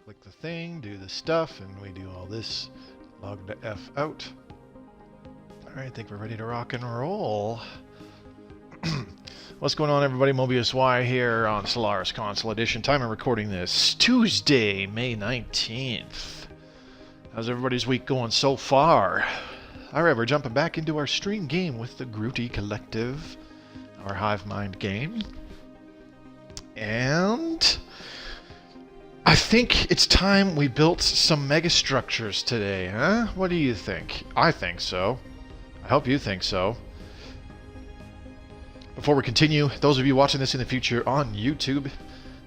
click the thing, do the stuff, and we do all this. Log the F out. Alright, I think we're ready to rock and roll. What's going on, everybody? Mobius Y here on Stellaris Console Edition. Time of recording this, Tuesday, May 19th. How's everybody's week going so far? Alright, we're jumping back into our stream game with the Grootie Collective, our Hive Mind game. And I think it's time we built some megastructures today, huh? What do you think? I think so. I hope you think so. Before we continue, those of you watching this in the future on YouTube,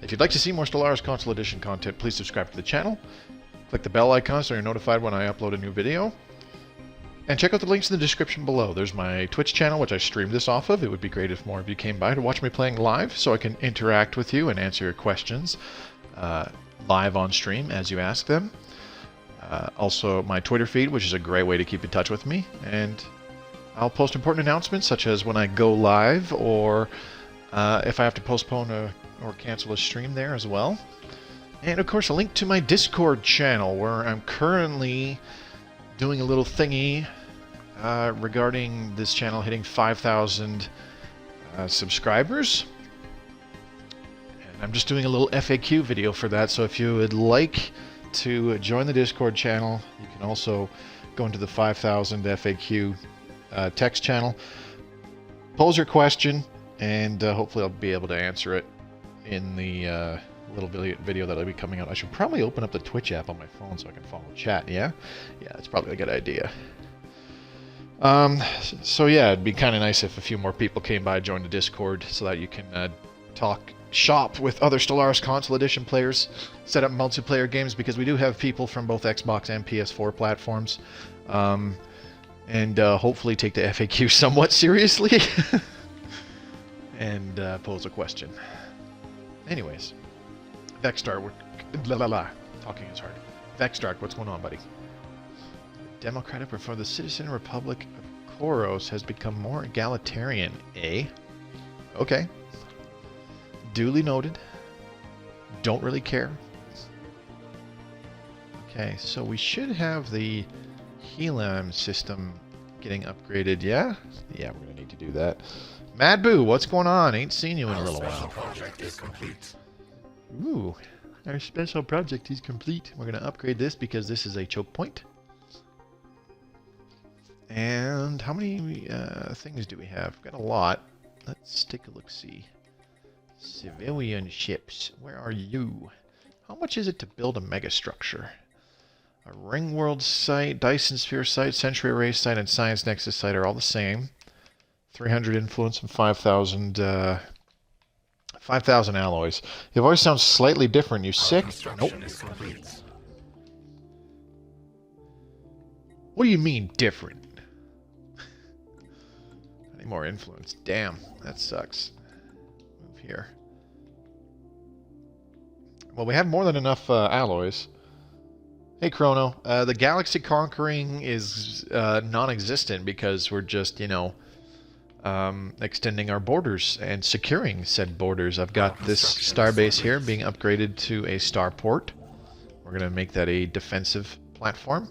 if you'd like to see more Stellaris Console Edition content, please subscribe to the channel. Click the bell icon so you're notified when I upload a new video. And check out the links in the description below. There's my Twitch channel, which I stream this off of. It would be great if more of you came by to watch me playing live so I can interact with you and answer your questions live on stream as you ask them. Also, my Twitter feed, which is a great way to keep in touch with me. And I'll post important announcements, such as when I go live, or if I have to postpone or cancel a stream there as well. And of course, a link to my Discord channel, where I'm currently doing a little thingy regarding this channel hitting 5,000 subscribers. And I'm just doing a little FAQ video for that, so if you would like to join the Discord channel, you can also go into the 5,000 FAQ text channel, pose your question, and hopefully I'll be able to answer it in the little video that'll be coming out. I should probably open up the Twitch app on my phone so I can follow chat, yeah? Yeah, that's probably a good idea. So yeah, it'd be kind of nice if a few more people came by, joined the Discord, so that you can talk shop with other Stellaris Console Edition players, set up multiplayer games, because we do have people from both Xbox and PS4 platforms, and hopefully take the FAQ somewhat seriously, and pose a question. Anyways. Vexstart, talking is hard. Vexstart, what's going on, buddy? Democratic before the Citizen Republic of Koros has become more egalitarian, eh? Okay. Duly noted. Don't really care. Okay, so we should have the helium system getting upgraded, yeah? Yeah, we're gonna need to do that. Mad Boo, what's going on? Ain't seen you in a little while. Project is complete. Ooh, our special project is complete. We're going to upgrade this because this is a choke point. And how many things do we have? We've got a lot. Let's take a look-see. Civilian ships, where are you? How much is it to build a megastructure? A Ring World site, Dyson Sphere site, Century Array site, and Science Nexus site are all the same. 300 influence and 5,000 5,000 alloys. Your voice sounds slightly different. You sick? Nope. What do you mean, different? I need more influence. Damn, that sucks. Move here. Well, we have more than enough alloys. Hey, Chrono. The galaxy conquering is non-existent because we're just, you know, extending our borders and securing said borders. I've got this starbase here being upgraded to a starport. We're going to make that a defensive platform.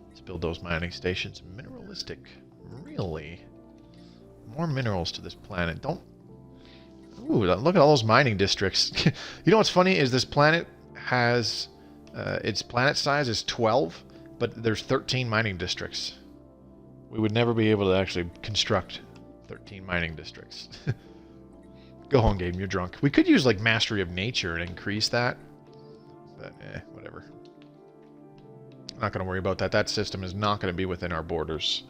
Let's build those mining stations. Mineralistic. Really? More minerals to this planet. Don't... Ooh, look at all those mining districts. You know what's funny is this planet has... its planet size is 12, but there's 13 mining districts. We would never be able to actually construct 13 mining districts. Go home, game. You're drunk. We could use, like, Mastery of Nature and increase that. But, whatever. I'm not going to worry about that. That system is not going to be within our borders.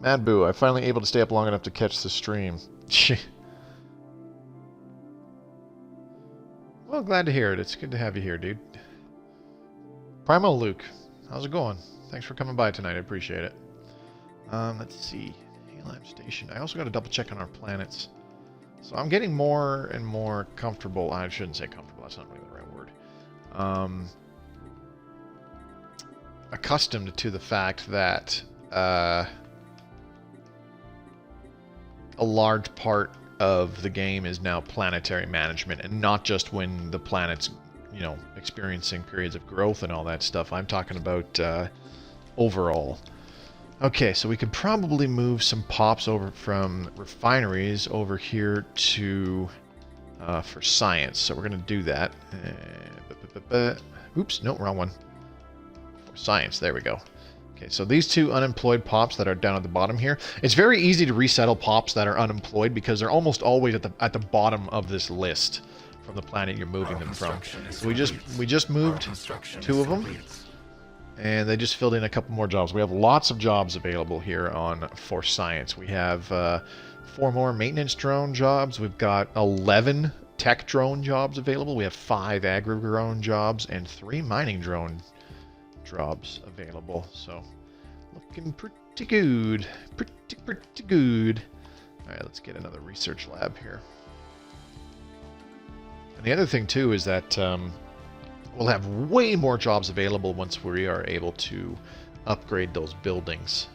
Mad Boo, I'm finally able to stay up long enough to catch the stream. Well, glad to hear it. It's good to have you here, dude. Primal Luke, how's it going? Thanks for coming by tonight. I appreciate it. Let's see. Helium Station. I also got to double check on our planets. So I'm getting more and more comfortable. I shouldn't say comfortable. That's not really the right word. Accustomed to the fact that a large part of the game is now planetary management, and not just when the planets you know, experiencing periods of growth and all that stuff. I'm talking about overall. Okay, so we could probably move some pops over from refineries over here to for science. So we're going to do that. Oops, no, wrong one. For science, there we go. Okay, so these two unemployed pops that are down at the bottom here, it's very easy to resettle pops that are unemployed because they're almost always at the bottom of this list from the planet you're moving them from. So we just moved two of them, and they just filled in a couple more jobs. We have lots of jobs available here on for science. We have 4 more maintenance drone jobs. We've got 11 tech drone jobs available. We have 5 agri drone jobs and 3 mining drone jobs available. So looking pretty good. Pretty good. Alright, let's get another research lab here. And the other thing too is that we'll have way more jobs available once we are able to upgrade those buildings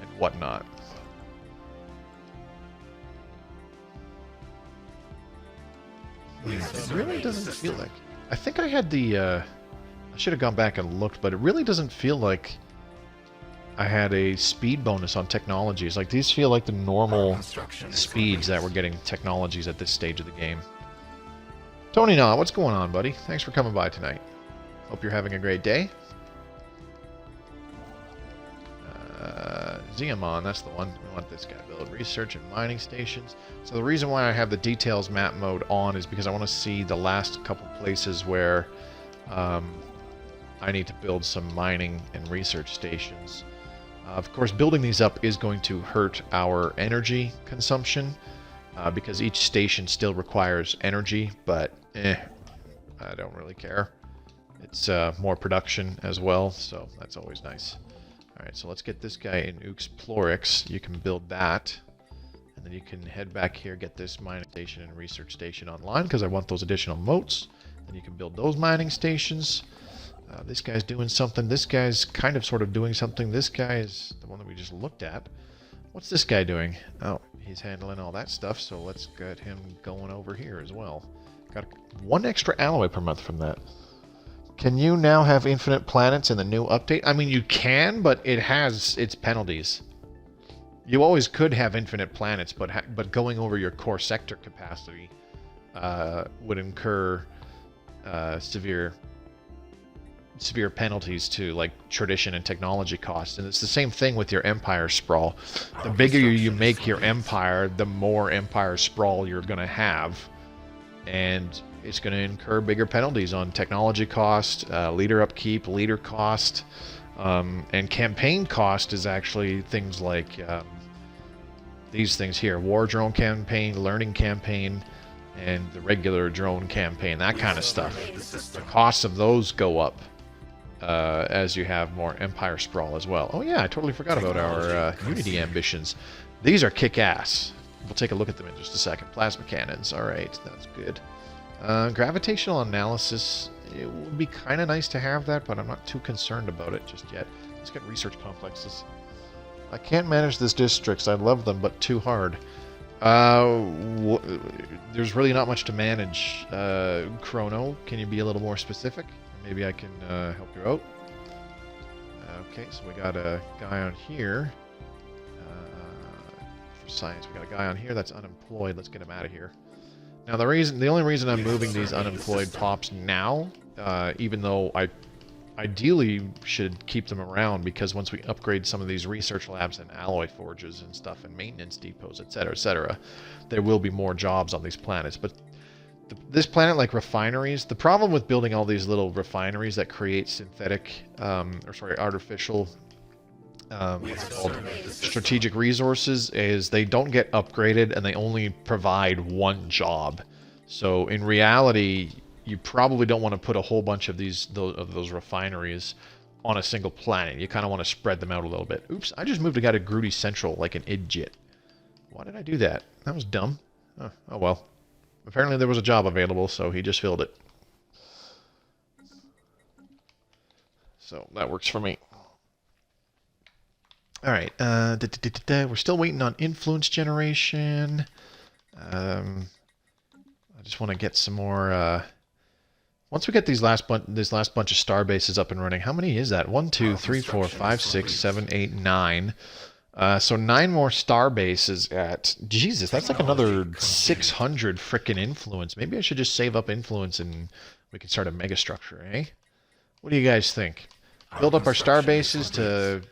and whatnot. It really doesn't feel like... I think I had the... I should have gone back and looked, but it really doesn't feel like I had a speed bonus on technologies. Like, these feel like the normal speeds that we're getting technologies at this stage of the game. Tony Nah, what's going on, buddy? Thanks for coming by tonight. Hope you're having a great day. Ziamon, that's the one. We want this guy. Build research and mining stations. So the reason why I have the details map mode on is because I want to see the last couple places where I need to build some mining and research stations. Of course, building these up is going to hurt our energy consumption because each station still requires energy, but I don't really care. It's more production as well, so that's always nice. Alright, so let's get this guy in Uxplorix. You can build that, and then you can head back here, get this mining station and research station online, because I want those additional moats. Then you can build those mining stations. This guy's doing something. This guy's kind of sort of doing something. This guy is the one that we just looked at. What's this guy doing? Oh, he's handling all that stuff, so let's get him going over here as well. Got 1 extra alloy per month from that. Can you now have infinite planets in the new update? I mean, you can, but it has its penalties. You always could have infinite planets, but going over your core sector capacity would incur severe penalties to like tradition and technology costs. And it's the same thing with your empire sprawl. The bigger you make your empire, the more empire sprawl you're going to have, and it's going to incur bigger penalties on technology cost, leader upkeep, leader cost, and campaign cost is actually things like these things here: war drone campaign, learning campaign, and the regular drone campaign, that kind of stuff. The costs of those go up as you have more empire sprawl as well. Oh yeah, I totally forgot about our Unity ambitions. These are kick-ass. We'll take a look at them in just a second. Plasma cannons, alright, that's good. Gravitational analysis, it would be kind of nice to have that, but I'm not too concerned about it just yet. Let's get research complexes. I can't manage these districts. I love them, but too hard. There's really not much to manage. Chrono, can you be a little more specific? Maybe I can help you out. Okay, so we got a guy on here. For science, we got a guy on here that's unemployed. Let's get him out of here. Now, the only reason I'm moving these unemployed pops now, even though I ideally should keep them around, because once we upgrade some of these research labs and alloy forges and stuff and maintenance depots, etc., there will be more jobs on these planets. But this planet, like refineries, the problem with building all these little refineries that create synthetic, artificial, what's it called, strategic resources, is they don't get upgraded and they only provide 1 job. So in reality, you probably don't want to put a whole bunch of those refineries on a single planet. You kind of want to spread them out a little bit. Oops, I just moved a guy to Grooties Central like an idiot. Why did I do that? That was dumb. Oh well. Apparently there was a job available, so he just filled it. So that works for me. Alright, we're still waiting on influence generation. I just want to get some more Once we get this last bunch of star bases up and running, how many is that? 1, 2, 3, 4, 5, 6, 7, 8, 9. So 9 more star bases at... Jesus, that's like another 600 frickin' influence. Maybe I should just save up influence and we can start a mega structure, eh? What do you guys think? Build up our star bases to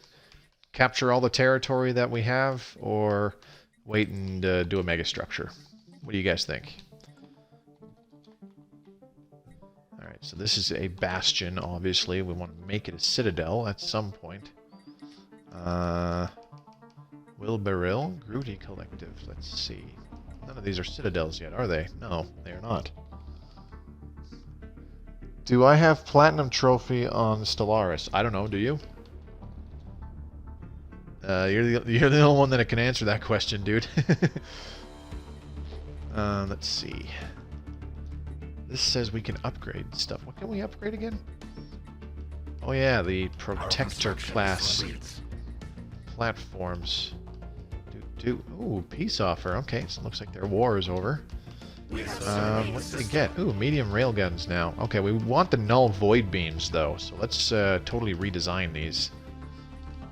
capture all the territory that we have, or wait and do a mega structure? What do you guys think? Alright, so this is a bastion, obviously. We want to make it a citadel at some point. Wilburil, Grootie Collective, let's see. None of these are citadels yet, are they? No, they are not. Do I have Platinum Trophy on Stellaris? I don't know, do you? You're the only one that can answer that question, dude. Let's see. This says we can upgrade stuff. What can we upgrade again? Oh yeah, the Protector class platforms. Ooh, peace offer. Okay, so it looks like their war is over. What did they get? Ooh, medium railguns now. Okay, we want the null void beams though, so let's totally redesign these.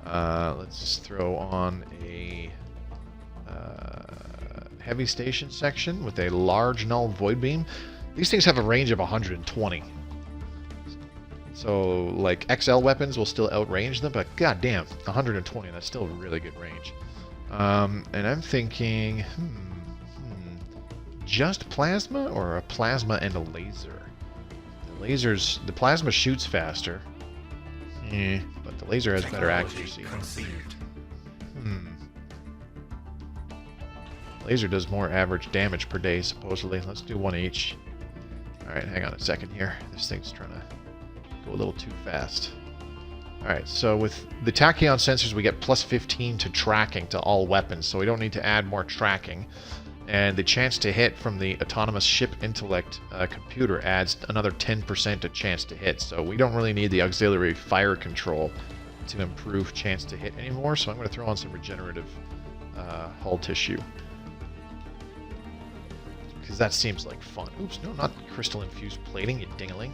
Let's throw on a heavy station section with a large null void beam. These things have a range of 120. So, like, XL weapons will still outrange them, but goddamn, 120, that's still a really good range. And I'm thinking, just plasma or a plasma and a laser? The plasma shoots faster, but the laser has better accuracy. Laser does more average damage per day, supposedly. Let's do one each. Alright, hang on a second here. This thing's trying to go a little too fast. Alright, so with the tachyon sensors, we get plus 15 to tracking to all weapons, so we don't need to add more tracking. And the chance to hit from the autonomous ship intellect computer adds another 10% to chance to hit, so we don't really need the auxiliary fire control to improve chance to hit anymore, so I'm going to throw on some regenerative hull tissue. Because that seems like fun. Oops, no, not crystal-infused plating, you dingling.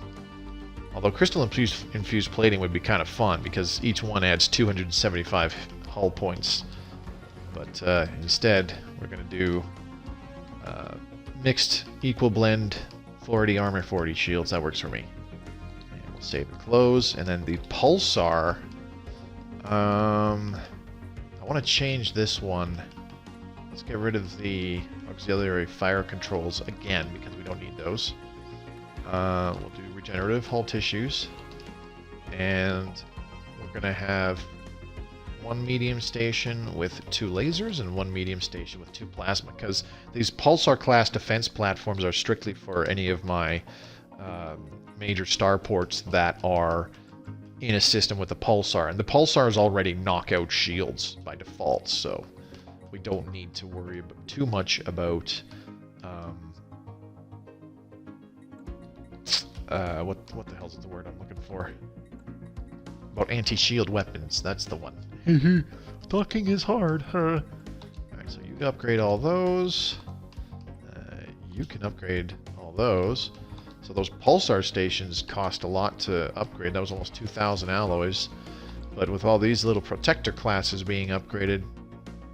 Although crystal-infused plating would be kind of fun, because each one adds 275 hull points. But instead, we're going to do mixed equal blend 40 armor, 40 shields. That works for me. And we'll save and close. And then the pulsar. I want to change this one. Let's get rid of the auxiliary fire controls again, because we don't need those. We'll do regenerative hull tissues. And we're going to have one medium station with 2 lasers and one medium station with 2 plasma, because these pulsar class defense platforms are strictly for any of my major starports that are in a system with the pulsar, and the pulsar is already knockout shields by default, so we don't need to worry too much about what the hell's the word I'm looking for? About anti-shield weapons. That's the one. Talking is hard, huh? Alright, so you upgrade all those. You can upgrade all those. So those pulsar stations cost a lot to upgrade. That was almost 2,000 alloys. But with all these little protector classes being upgraded,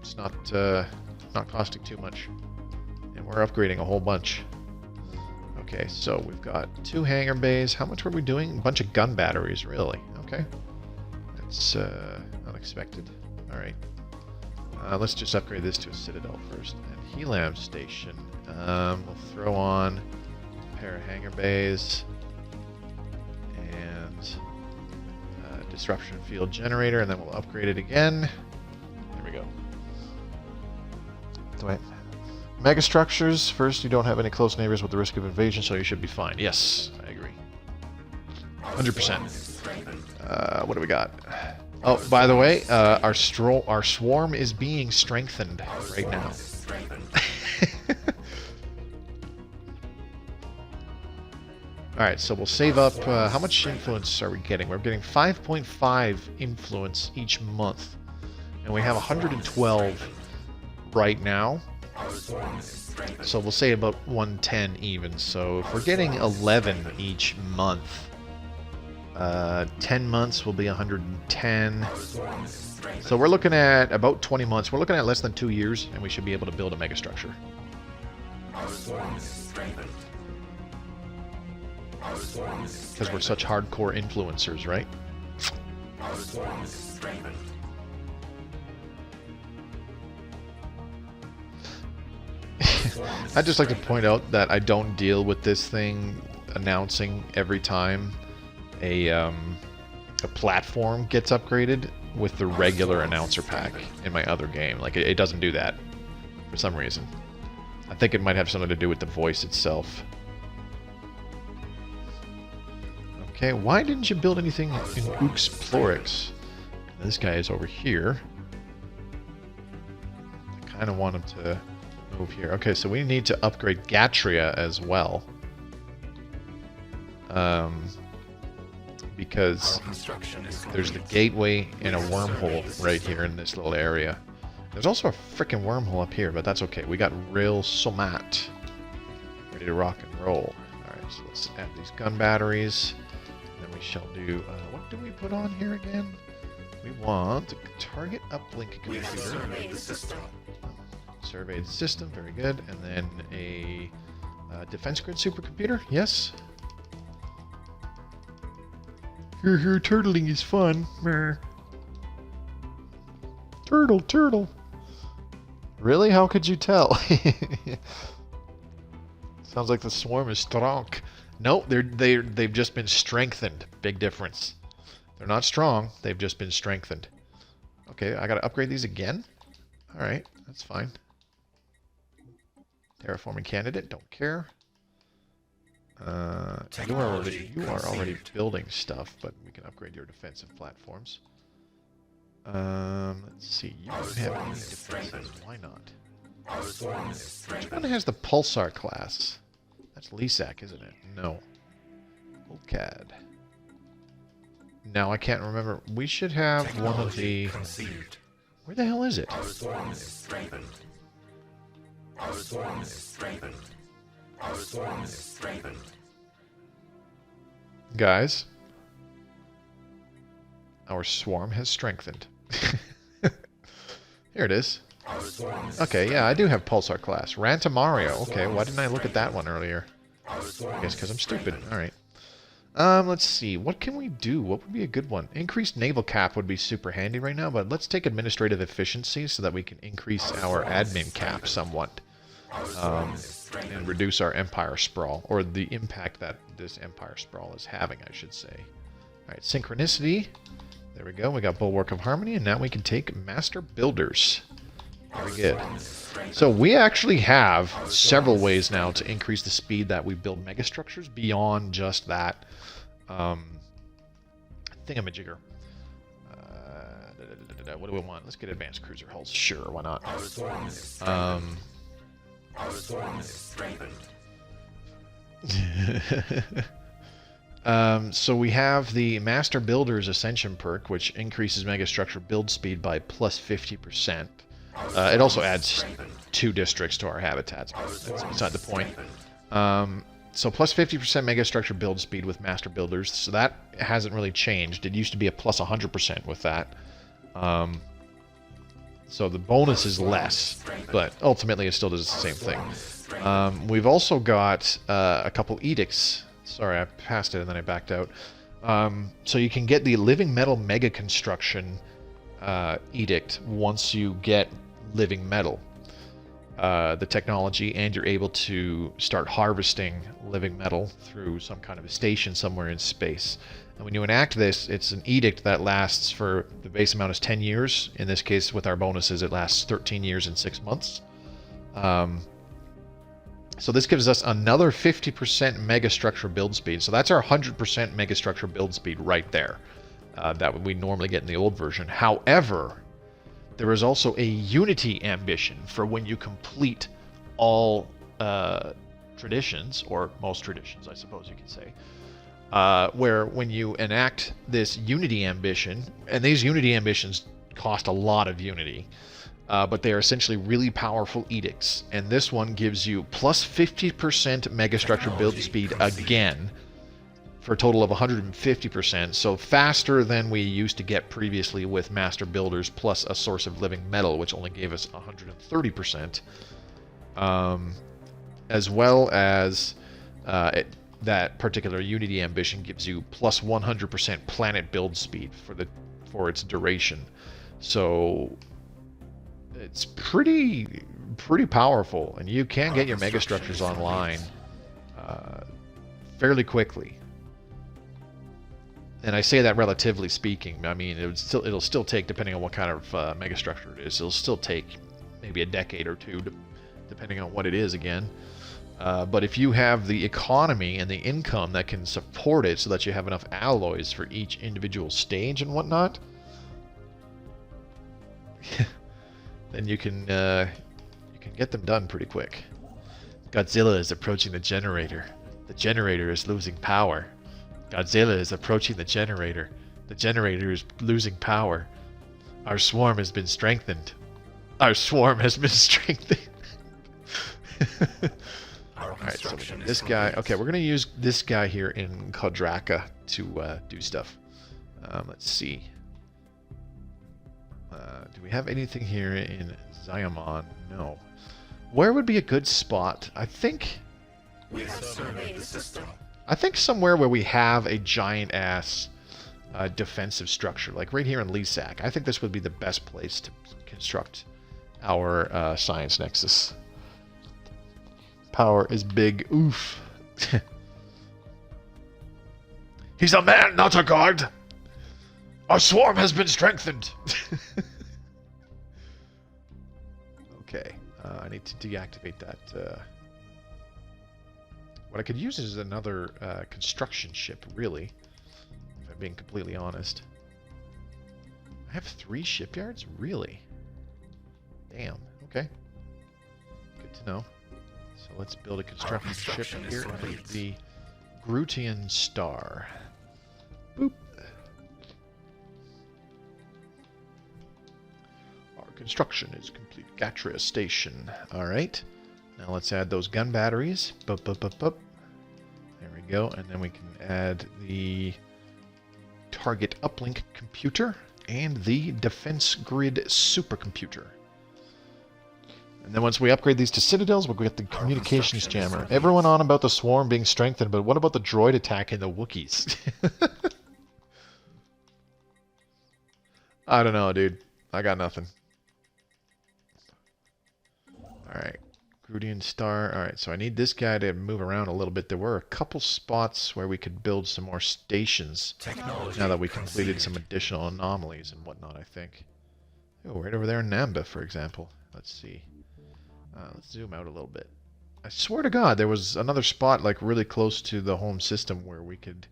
it's not costing too much. And we're upgrading a whole bunch. Okay, so we've got 2 hangar bays. How much were we doing? A bunch of gun batteries, really. Okay. That's unexpected. Alright. Let's just upgrade this to a citadel first. And Helam station. We'll throw on a pair of hangar bays. And disruption field generator. And then we'll upgrade it again. There we go. Wait. Mega structures. First, you don't have any close neighbors with the risk of invasion, so you should be fine. Yes, I agree. 100%. What do we got? Oh, by the way, our swarm is being strengthened right now. Alright, so we'll save up... how much influence are we getting? We're getting 5.5 influence each month. And we have 112 right now. So we'll say about 110 even. So if we're getting 11 each month, 10 months will be 110. So we're looking at about 20 months. We're looking at less than 2 years, and we should be able to build a megastructure. Because we're such hardcore influencers, right? I'd just like to point out that I don't deal with this thing announcing every time a platform gets upgraded with the regular announcer pack in my other game. Like, it doesn't do that for some reason. I think it might have something to do with the voice itself. Okay, why didn't you build anything in Ux Plorix? This guy is over here. I kind of want him to move here. Okay, so we need to upgrade Gatria as well. Because there's the gateway and a wormhole right here in this little area. There's also a freaking wormhole up here, but that's okay. We got real somat ready to rock and roll. Alright, so let's add these gun batteries. And then we shall do... what do we put on here again? We want a target uplink computer. Survey the system, very good. And then a defense grid supercomputer, yes. Turtling is fun. Turtle. Really? How could you tell? Sounds like the swarm is strong. No, they've just been strengthened. Big difference. They're not strong. They've just been strengthened. Okay, I gotta upgrade these again? Alright, that's fine. Terraforming candidate, don't care. You are already building stuff, but we can upgrade your defensive platforms. Let's see. You don't have any defenses. Why not? Which one has the Pulsar class? That's Lisak, isn't it? No. Volcad. Now I can't remember. We should have one of the... Where the hell is it? Our swarm is strengthened. Our swarm is strengthened. Our swarm is strengthened. Guys, our swarm has strengthened. Here it is. Okay, yeah, I do have Pulsar class. Rantamario. Okay, why didn't I look at that one earlier? I guess because I'm stupid. Alright. Let's see. What can we do? What would be a good one? Increased naval cap would be super handy right now, but let's take administrative efficiency so that we can increase our admin cap somewhat. And reduce our empire sprawl, or the impact that this empire sprawl is having, I should say. Alright, synchronicity. There we go. We got Bulwark of Harmony, and now we can take Master Builders. Very good. So we actually have several ways now to increase the speed that we build megastructures beyond just that thingamajigger. What do we want? Let's get advanced cruiser hulls. Sure, why not? Our swarm is strengthened. So we have the Master Builder's Ascension perk, which increases megastructure build speed by plus 50%. It also adds 2 districts to our habitats, but that's beside the point. So plus 50% megastructure build speed with Master Builders, so that hasn't really changed. It used to be a plus 100% with that. So the bonus is less, but ultimately it still does the same thing. We've also got a couple edicts. Sorry, I passed it and then I backed out. So you can get the Living Metal Mega Construction edict once you get Living Metal, the technology, and you're able to start harvesting living metal through some kind of a station somewhere in space. And when you enact this, it's an edict that lasts for, the base amount is 10 years. In this case, with our bonuses, it lasts 13 years and 6 months. So this gives us another 50% megastructure build speed. So that's our 100% megastructure build speed right there. That we normally get in the old version. However, there is also a Unity ambition for when you complete all traditions, or most traditions, I suppose you could say. Where when you enact this Unity ambition, and these Unity ambitions cost a lot of Unity, but they are essentially really powerful edicts. And this one gives you plus 50% megastructure build speed again, for a total of 150%, so faster than we used to get previously with Master Builders plus a source of living metal, which only gave us 130%. As well as that particular Unity ambition gives you plus 100% planet build speed for its duration. So it's pretty powerful, and you can get your megastructures online fairly quickly. And I say that relatively speaking. I mean, it'll still take, depending on what kind of megastructure it is, it'll still take maybe a decade or two, depending on what it is again. But if you have the economy and the income that can support it so that you have enough alloys for each individual stage and whatnot, then you can get them done pretty quick. Godzilla is approaching the generator. The generator is losing power. Godzilla is approaching the generator. The generator is losing power. Our swarm has been strengthened. Our swarm has been strengthened. Alright, so this guy... Okay, we're going to use this guy here in Kodraka to do stuff. Let's see. Do we have anything here in Ziamon? No. Where would be a good spot? I think... We have surveyed the system. I think somewhere where we have a giant-ass defensive structure, like right here in Lisak. I think this would be the best place to construct our Science Nexus. Power is big. Oof. He's a man, not a guard. Our swarm has been strengthened. Okay. I need to deactivate that... What I could use is another construction ship, really, if I'm being completely honest. I have 3 shipyards? Really? Damn. Okay. Good to know. So let's build a construction ship here with the Grootian Star. Boop. Our construction is complete. Gatria Station. Alright. Now let's add those gun batteries. Bup, bup, bup, bup. There we go. And then we can add the target uplink computer and the defense grid supercomputer. And then once we upgrade these to citadels, we'll get the communications jammer. Everyone on about the swarm being strengthened, but what about the droid attacking the Wookiees? I don't know, dude. I got nothing. Alright. Grootian Star. Alright, so I need this guy to move around a little bit. There were a couple spots where we could build some more stations now that we completed some additional anomalies and whatnot, I think. Oh, right over there in Namba, for example. Let's see. Let's zoom out a little bit. I swear to God, there was another spot like really close to the home system where we could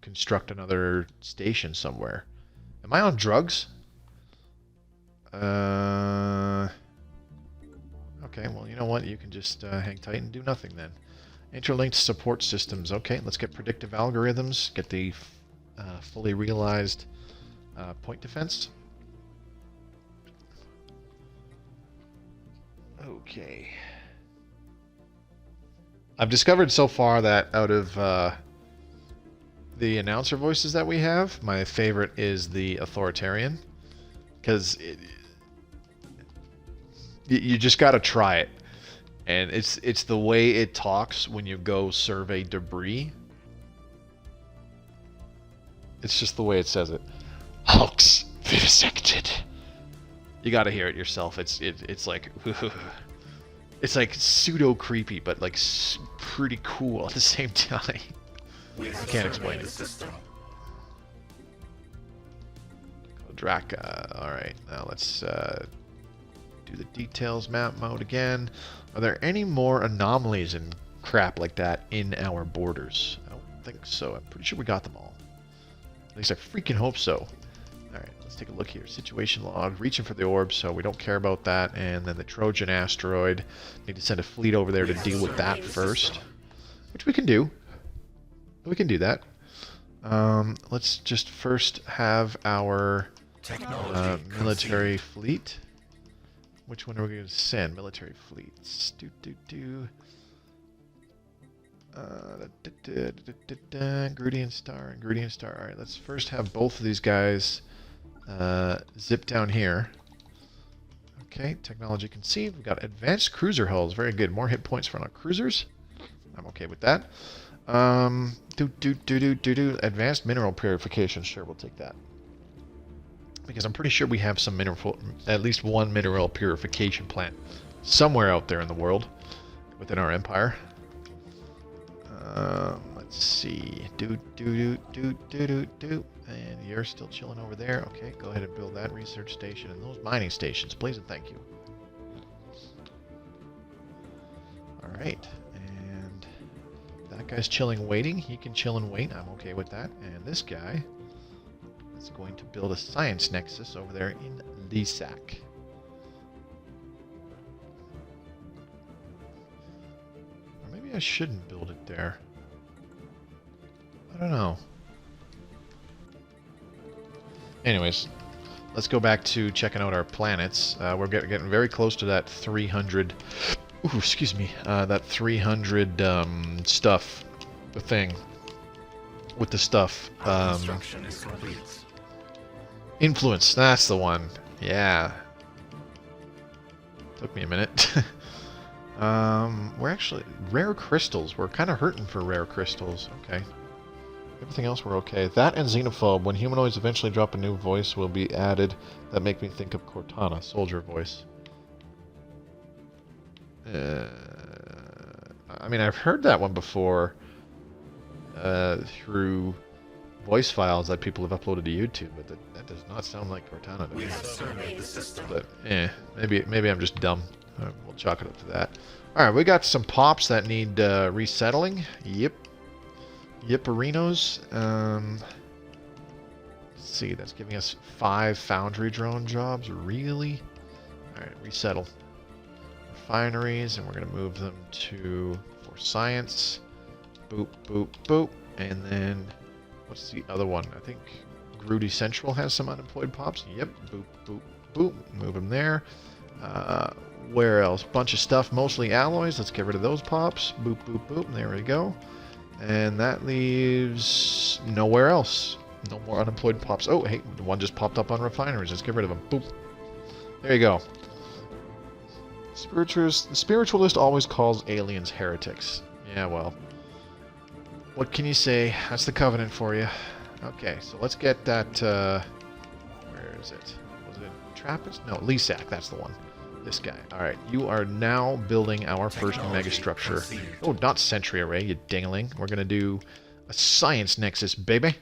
construct another station somewhere. Am I on drugs? Okay, well, you know what? You can just hang tight and do nothing then. Interlinked support systems. Okay, let's get predictive algorithms. Get the fully realized point defense. Okay. I've discovered so far that out of the announcer voices that we have, my favorite is the authoritarian. Because you just got to try it. And it's the way it talks when you go survey debris. It's just the way it says it. Hulks vivisected. You got to hear it yourself. It's like it's like pseudo creepy, but like pretty cool at the same time. I can't explain it. Draka. All right, now let's do the details map mode again. Are there any more anomalies and crap like that in our borders? I don't think so. I'm pretty sure we got them all. At least I freaking hope so. Alright, let's take a look here. Situation log. Reaching for the orb, so we don't care about that. And then the Trojan asteroid. Need to send a fleet over there to deal with that first. Which we can do. We can do that. Let's just first have our military fleet Which one are we going to send? Military fleets. Grooty Star and Grooty Star. Alright, let's first have both of these guys zip down here. Okay, technology conceived. We've got advanced cruiser hulls. Very good. More hit points for our cruisers. I'm okay with that. Advanced mineral purification. Sure, we'll take that. Because I'm pretty sure we have some at least one mineral purification plant somewhere out there in the world within our empire. Let's see. And you're still chilling over there. Okay, go ahead and build that research station and those mining stations, please and thank you. Alright, and that guy's chilling waiting. He can chill and wait. I'm okay with that. And this guy is going to build a Science Nexus over there in Lisac. Or maybe I shouldn't build it there. I don't know. Anyways, let's go back to checking out our planets. We're getting very close to that 300... Ooh, excuse me. That 300 stuff. The thing. With the stuff. Construction is complete. Influence. That's the one. Yeah. Took me a minute. We're actually... Rare crystals. We're kind of hurting for rare crystals. Okay. Everything else we're okay. That and Xenophobe. When humanoids eventually drop a new voice will be added. That make me think of Cortana. Soldier voice. I mean, I've heard that one before. Through voice files that people have uploaded to YouTube. But that does not sound like Cortana to me. We have surveyed the system. But, maybe I'm just dumb. We'll chalk it up to that. Alright, we got some pops that need resettling. Yep. Yipperinos. Let's see, that's giving us 5 foundry drone jobs. Really? Alright, resettle. Refineries, and we're going to move them to for science. Boop, boop, boop. And then, what's the other one? I think Grooty Central has some unemployed pops. Yep, boop, boop, boop. Move them there. Where else? Bunch of stuff, mostly alloys. Let's get rid of those pops. Boop, boop, boop. There we go. And that leaves nowhere else. No more unemployed pops. Oh, hey, the one just popped up on refineries. Let's get rid of them. Boop. There you go. The spiritualist always calls aliens heretics. Yeah, well. What can you say? That's the Covenant for you. Okay, so let's get that, where is it? Was it Trappist? No, Lisac, that's the one. This guy. Alright, you are now building our first megastructure. Oh, not Sentry Array, you dingling. We're going to do a Science Nexus, baby.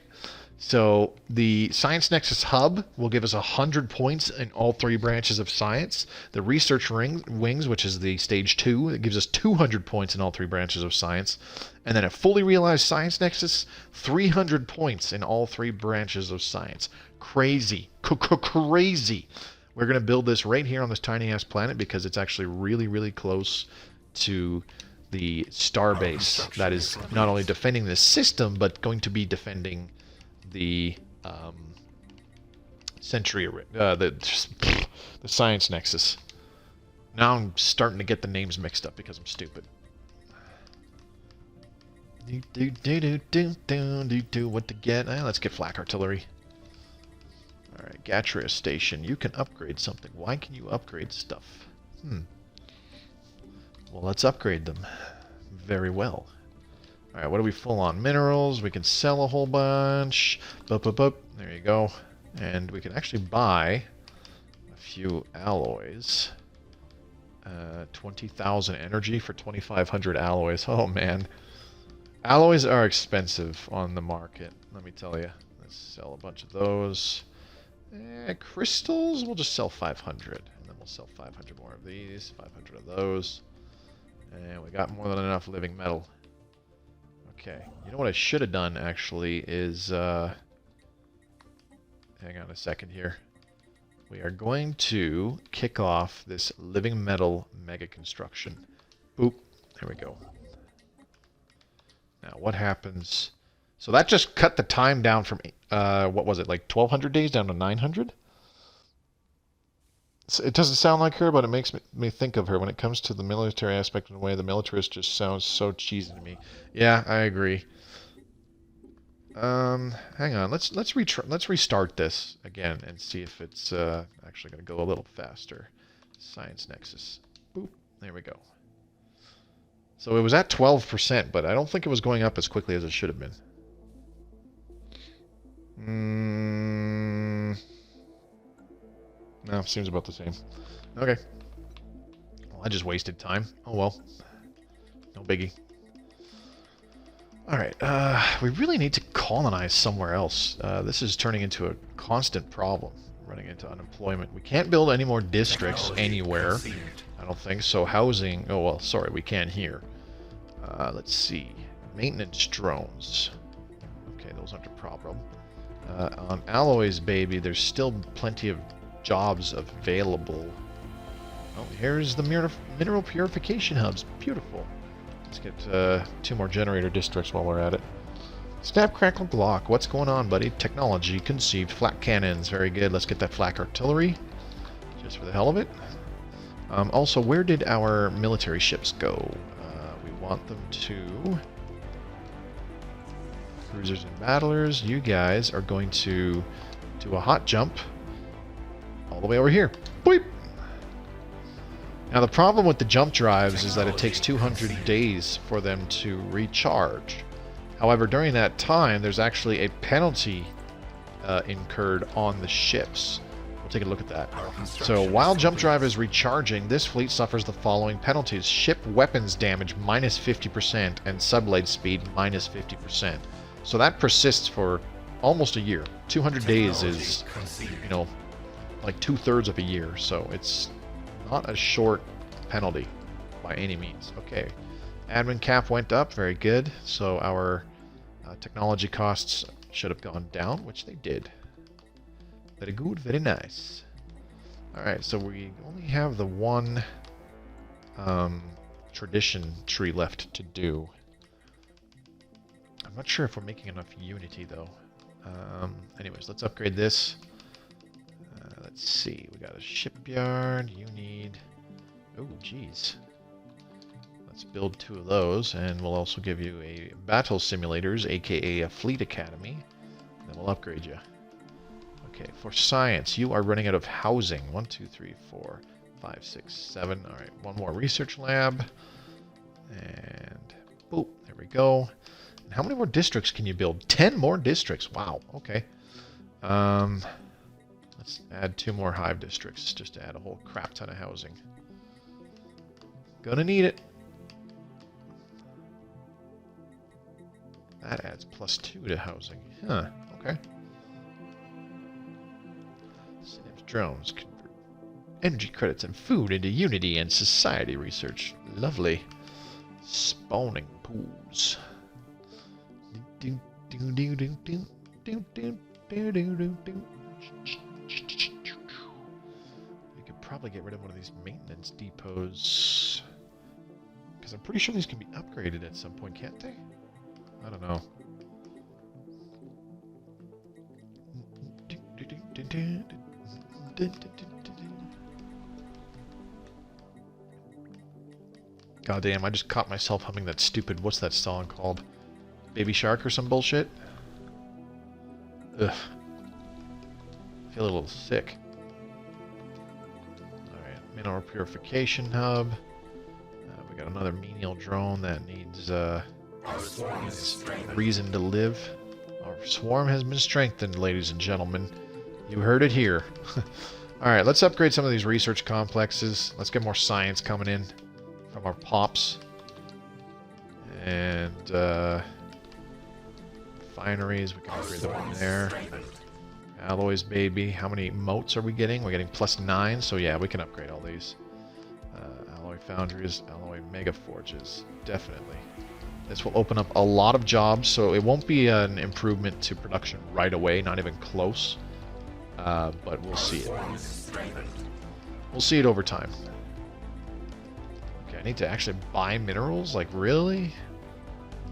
So, the Science Nexus hub will give us 100 points in all 3 branches of science. The Research Wings, which is the Stage 2, it gives us 200 points in all 3 branches of science. And then a fully realized Science Nexus, 300 points in all 3 branches of science. Crazy. Crazy. We're going to build this right here on this tiny-ass planet because it's actually really, really close to the star base that is not only defending this system, but going to be defending the the Science Nexus. Now I'm starting to get the names mixed up because I'm stupid. What to get? Let's get flak artillery. Alright, Gatria Station. You can upgrade something. Why can you upgrade stuff? Well, let's upgrade them. Very well. Alright, what are we full on? Minerals. We can sell a whole bunch. Boop, boop, boop. There you go. And we can actually buy a few alloys. 20,000 energy for 2,500 alloys. Oh, man. Alloys are expensive on the market, let me tell you. Let's sell a bunch of those. Crystals, we'll just sell 500. And then we'll sell 500 more of these, 500 of those. And we got more than enough living metal. Okay, you know what I should have done, actually, is... hang on a second here. We are going to kick off this living metal mega construction. Boop. There we go. Now, what happens... So that just cut the time down from, what was it, like 1,200 days down to 900? It doesn't sound like her, but it makes me think of her when it comes to the military aspect in a way. The militarist just sounds so cheesy to me. Yeah, I agree. Hang on. Let's restart this again and see if it's actually going to go a little faster. Science Nexus. Boop. There we go. So it was at 12%, but I don't think it was going up as quickly as it should have been. No, seems about the same. Okay. Well, I just wasted time. Oh well. No biggie. Alright, we really need to colonize somewhere else. This is turning into a constant problem, running into unemployment. We can't build any more districts anywhere, I don't think, so housing... Oh, well, sorry, we can here. Let's see. Maintenance drones. Okay, those aren't a problem. On Alloy's baby, there's still plenty of jobs available. Oh, here's the mineral purification hubs. Beautiful. Let's get 2 more generator districts while we're at it. Snap, crackle, block. What's going on, buddy? Technology conceived. Flak cannons. Very good. Let's get that flak artillery. Just for the hell of it. Also, where did our military ships go? We want them to... Cruisers and battlers. You guys are going to do a hot jump all the way over here. Boop! Now the problem with the jump drives is that it takes 200 days for them to recharge. However, during that time, there's actually a penalty incurred on the ships. We'll take a look at that. So while jump drive is recharging, this fleet suffers the following penalties. Ship weapons damage minus 50% and subblade speed minus 50%. So that persists for almost a year. 200 days is, you know, like 2/3 of a year. So it's not a short penalty by any means. Okay, admin cap went up, very good. So our technology costs should have gone down, which they did. Very good, very nice. Alright, so we only have the one tradition tree left to do. I'm not sure if we're making enough unity though. Anyways, let's upgrade this. Let's see, we got a shipyard, you need... Oh, geez. Let's build 2 of those, and we'll also give you a battle simulators, aka a fleet academy. Then we'll upgrade you. Okay, for science, you are running out of housing. 1, 2, 3, 4, 5, 6, 7. Alright, 1 more research lab. And, boop, there we go. And how many more districts can you build? 10 more districts. Wow, okay. Let's add 2 more hive districts, just to add a whole crap ton of housing. Gonna need it. That adds +2 to housing. Huh, okay. Synapse drones convert energy credits and food into unity and society research. Lovely. Spawning pools. We could probably get rid of one of these maintenance depots. Because I'm pretty sure these can be upgraded at some point, can't they? I don't know. God damn, I just caught myself humming that stupid, what's that song called? Baby Shark or some bullshit? Ugh. I feel a little sick. Alright, mineral purification hub. We got another menial drone that needs reason to live. Our swarm has been strengthened, ladies and gentlemen. You heard it here. Alright, let's upgrade some of these research complexes. Let's get more science coming in from our pops. And, refineries, we can upgrade them in there. Alloys, baby. How many motes are we getting? We're getting +9, so yeah, we can upgrade all these. Alloy foundries, alloy mega forges. Definitely. This will open up a lot of jobs, so it won't be an improvement to production right away, not even close. But we'll see it. We'll see it over time. Okay, I need to actually buy minerals? Like, really?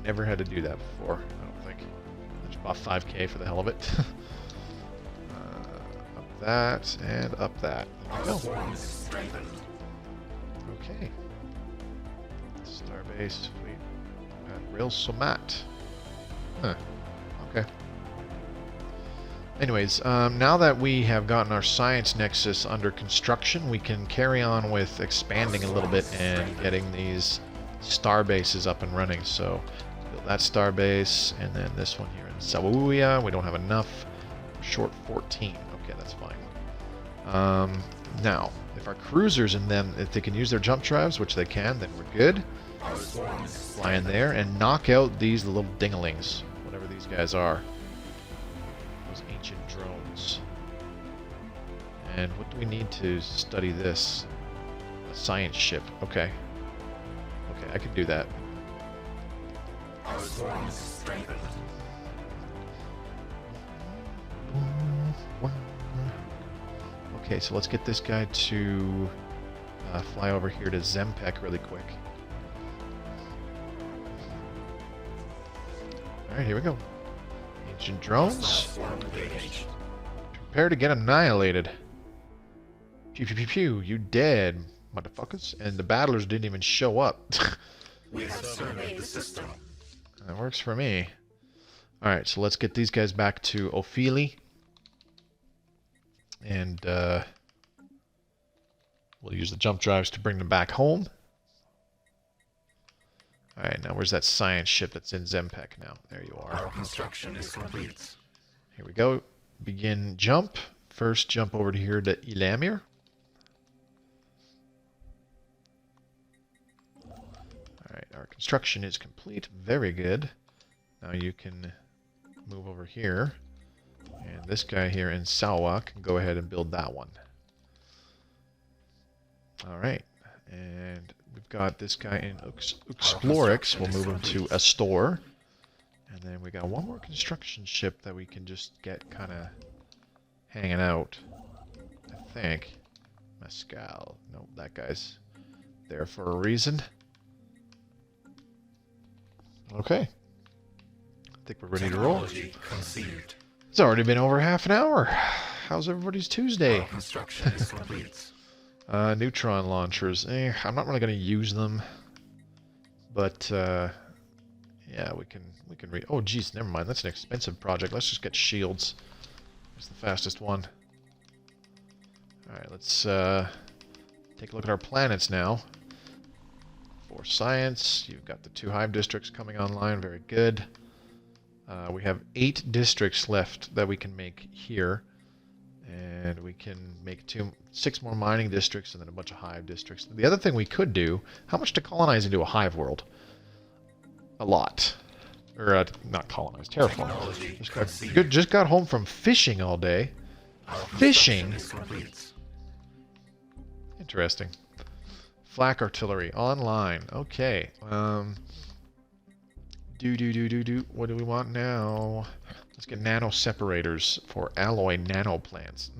Never had to do that before, I don't think. I just bought 5k for the hell of it. that, and up that. There we go. Forms strengthened. Okay. Starbase, sweet. Real Somat. Huh. Okay. Anyways, now that we have gotten our Science Nexus under construction, we can carry on with expanding a little bit and getting these star bases up and running. So, build that star base, and then this one here in Sawuya. We don't have enough. We're short 14. Okay, that's fine. Now, if our cruisers and them, if they can use their jump drives, which they can, then we're good. Fly in there and knock out these little dinglings, whatever these guys are. Those ancient drones. And what do we need to study this? A science ship. Okay. Okay, I can do that. Forms strengthened. Okay, so let's get this guy to fly over here to Zempek really quick. Alright, here we go. Ancient drones. Prepare to get annihilated. Pew pew pew pew, you dead, motherfuckers. And the battlers didn't even show up. We have surveyed the system. That works for me. Alright, so let's get these guys back to Ophelia. And we'll use the jump drives to bring them back home. Alright, now where's that science ship that's in Zempek now? There you are. Our construction is complete. Here we go. Begin jump. First jump over to here to Elamir. Alright, our construction is complete. Very good. Now you can move over here. And this guy here in Sawa can go ahead and build that one. Alright. And we've got this guy in Explorix. We'll move him to Astor. And then we got one more construction ship that we can just get kind of hanging out. I think. Mescal. No, that guy's there for a reason. Okay. I think we're ready to roll. Conceived. It's already been over half an hour. How's everybody's Tuesday? Our construction is complete. Neutron launchers. I'm not really going to use them. But, yeah, we can read. Oh, geez, never mind. That's an expensive project. Let's just get shields. It's the fastest one. Alright, let's take a look at our planets now. For science, you've got the 2 hive districts coming online. Very good. We have 8 districts left that we can make here. And we can make 6 more mining districts and then a bunch of hive districts. The other thing we could do, how much to colonize into a hive world? A lot. Or, not colonize, terraform. Just got home from fishing all day. Fishing? Interesting. Flak artillery, online. Okay. What do we want now? Let's get nano separators for alloy nano plants.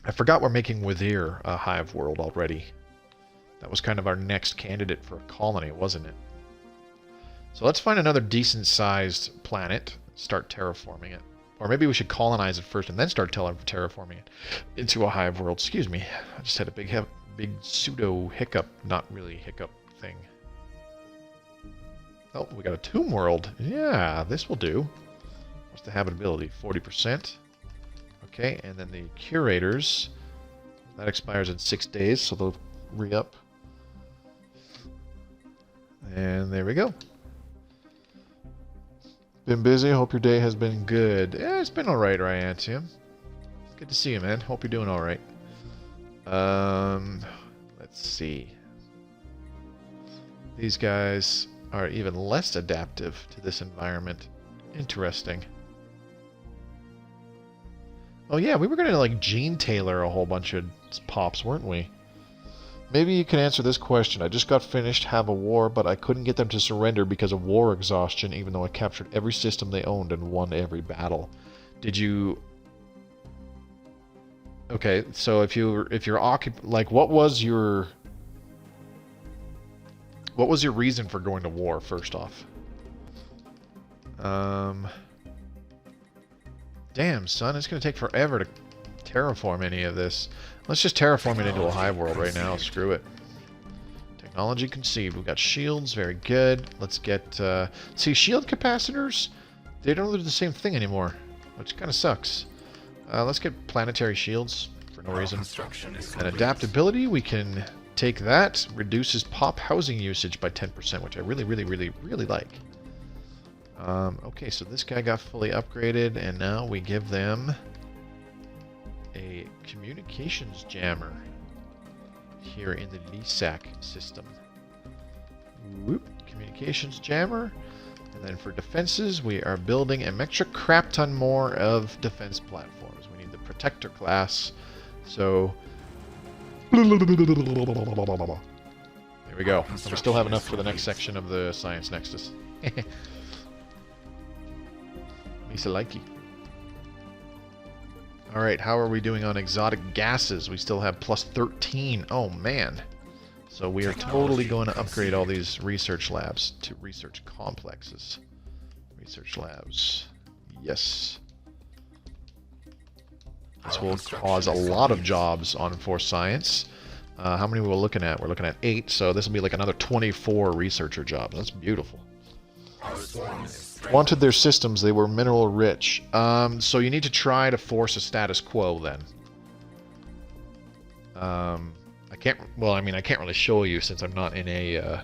I forgot we're making Wither a hive world already. That was kind of our next candidate for a colony, wasn't it? So let's find another decent-sized planet, start terraforming it. Or maybe we should colonize it first and then start terraforming it into a hive world. Excuse me. I just had a big pseudo hiccup, not really hiccup thing. Oh, we got a tomb world. Yeah, this will do. What's the habitability? 40%. Okay, and then the curators. That expires in 6 days, so they'll re-up. And there we go. Been busy. Hope your day has been good. Yeah, it's been alright, Ryantium. Good to see you, man. Hope you're doing alright. Let's see. These guys are even less adaptive to this environment. Interesting. Oh yeah, we were gonna like gene tailor a whole bunch of pops, weren't we? Maybe you can answer this question. I just got finished have a war, but I couldn't get them to surrender because of war exhaustion, even though I captured every system they owned and won every battle. Did you... Okay, so if you're like, what was your reason for going to war, first off? Damn, son, it's going to take forever to terraform any of this. Let's just terraform it into a Hive World right now. Screw it. Technology conceived. We've got shields. Very good. Let's get... see, shield capacitors, they don't do the same thing anymore, which kind of sucks. Let's get planetary shields for no reason. And adaptability, we can take that. Reduces pop housing usage by 10%, which I really like. Okay, so this guy got fully upgraded, and now we give them a communications jammer here in the LISAC system. Whoop, communications jammer. And then for defenses, we are building an extra crap ton more of defense platforms. We need the protector class. So there we go. And we still have enough for the next section of the Science Nexus. Misa likey. Alright, how are we doing on exotic gases? We still have plus 13. Oh man. So we are totally going to upgrade all these research labs to research complexes. Research labs. Yes. This will cause a lot of jobs on Force Science. How many are we looking at? We're looking at 8, so this will be like another 24 researcher jobs. That's beautiful. Wanted their systems, they were mineral rich. So you need to try to force a status quo then. I can't, well, I mean, I can't really show you since I'm not in a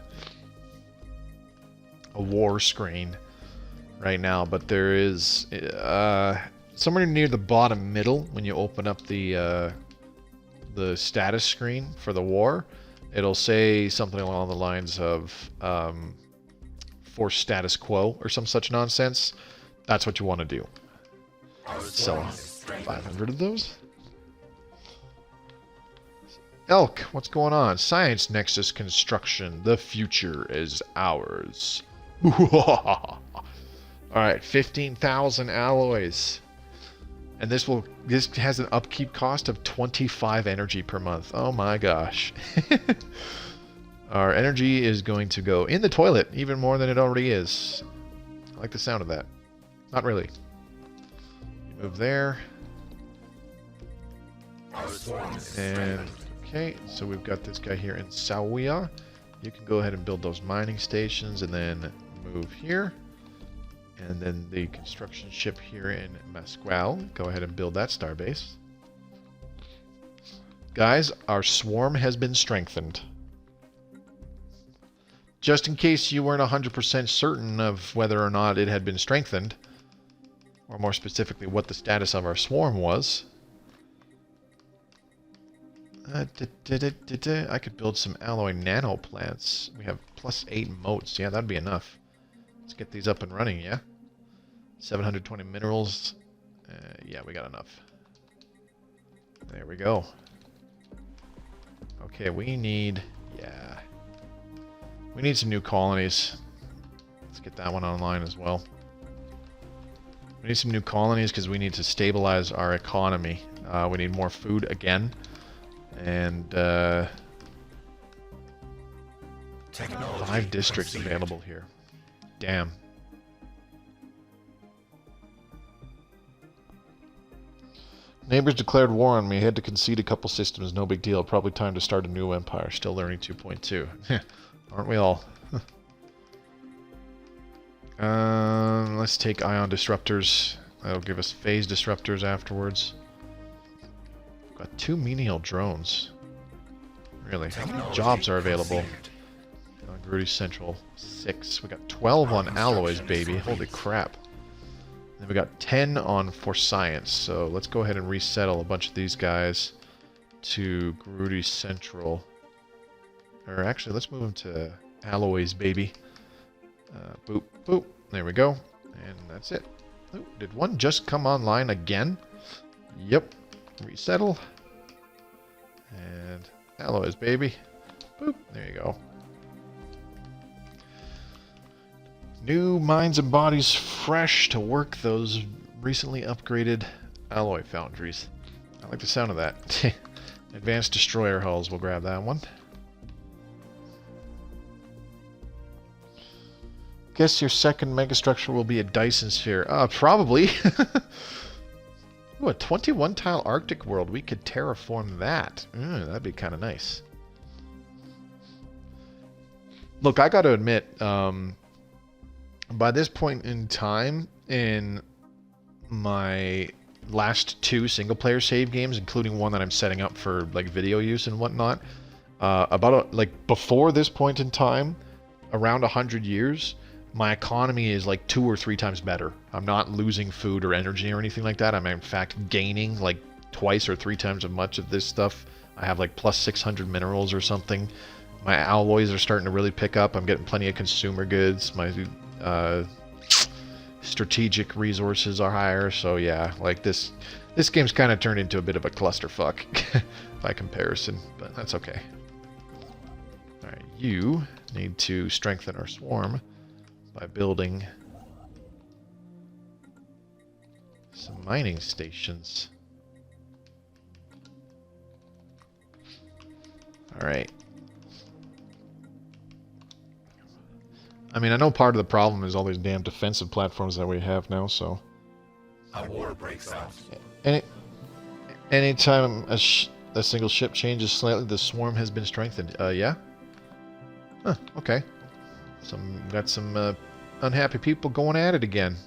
war screen right now, but there is somewhere near the bottom middle when you open up the status screen for the war, it'll say something along the lines of force status quo or some such nonsense. That's what you want to do. Sell 500 of those. Elk, what's going on? Science Nexus construction. The future is ours. Alright, 15,000 alloys. And this has an upkeep cost of 25 energy per month. Oh my gosh. Our energy is going to go in the toilet even more than it already is. I like the sound of that. Not really. Move there. And okay, so we've got this guy here in Sawia. You can go ahead and build those mining stations and then move here. And then the construction ship here in Masqual. Go ahead and build that starbase. Guys, our swarm has been strengthened. Just in case you weren't 100% certain of whether or not it had been strengthened, or more specifically what the status of our swarm was. I could build some alloy nano plants. We have plus 8 motes. Yeah, that'd be enough. Let's get these up and running, yeah? 720 minerals. Yeah, we got enough. There we go. Okay, we need... yeah. We need some new colonies. Let's get that one online as well. We need some new colonies because we need to stabilize our economy. We need more food again. And 5 districts available here. Damn. Neighbors declared war on me. Had to concede a couple systems. No big deal. Probably time to start a new empire. Still learning 2.2. Aren't we all? Let's take ion disruptors. That'll give us phase disruptors afterwards. We've got 2 menial drones. Really? How many jobs are available? Grooties Central, 6. We got 12 on alloys, baby. Holy crap. Then we got 10 on for science. So let's go ahead and resettle a bunch of these guys to Grooties Central. Or actually, let's move them to alloys, baby. Boop, boop. There we go. And that's it. Ooh, did one just come online again? Yep. Resettle. And alloys, baby. Boop. There you go. New minds and bodies fresh to work those recently upgraded alloy foundries. I like the sound of that. Advanced destroyer hulls. We'll grab that one. Guess your second megastructure will be a Dyson sphere. Probably. Ooh, a 21 tile Arctic world. We could terraform that. That'd be kind of nice. Look, I got to admit, by this point in time in my last 2 single-player save games, including one that I'm setting up for like video use and whatnot, like before this point in time, around 100 years, my economy is like 2 or 3 times better. I'm not losing food or energy or anything like that. I'm in fact gaining like twice or 3 times as much of this stuff. I have like plus 600 minerals or something. My alloys are starting to really pick up. I'm getting plenty of consumer goods. My strategic resources are higher. So yeah, like this game's kind of turned into a bit of a clusterfuck by comparison, but that's okay. All right, you need to strengthen our swarm by building some mining stations. All right. I mean, I know part of the problem is all these damn defensive platforms that we have now, so... A war breaks out. Anytime a single ship changes slightly, the swarm has been strengthened. Yeah? Huh, okay. Got some unhappy people going at it again.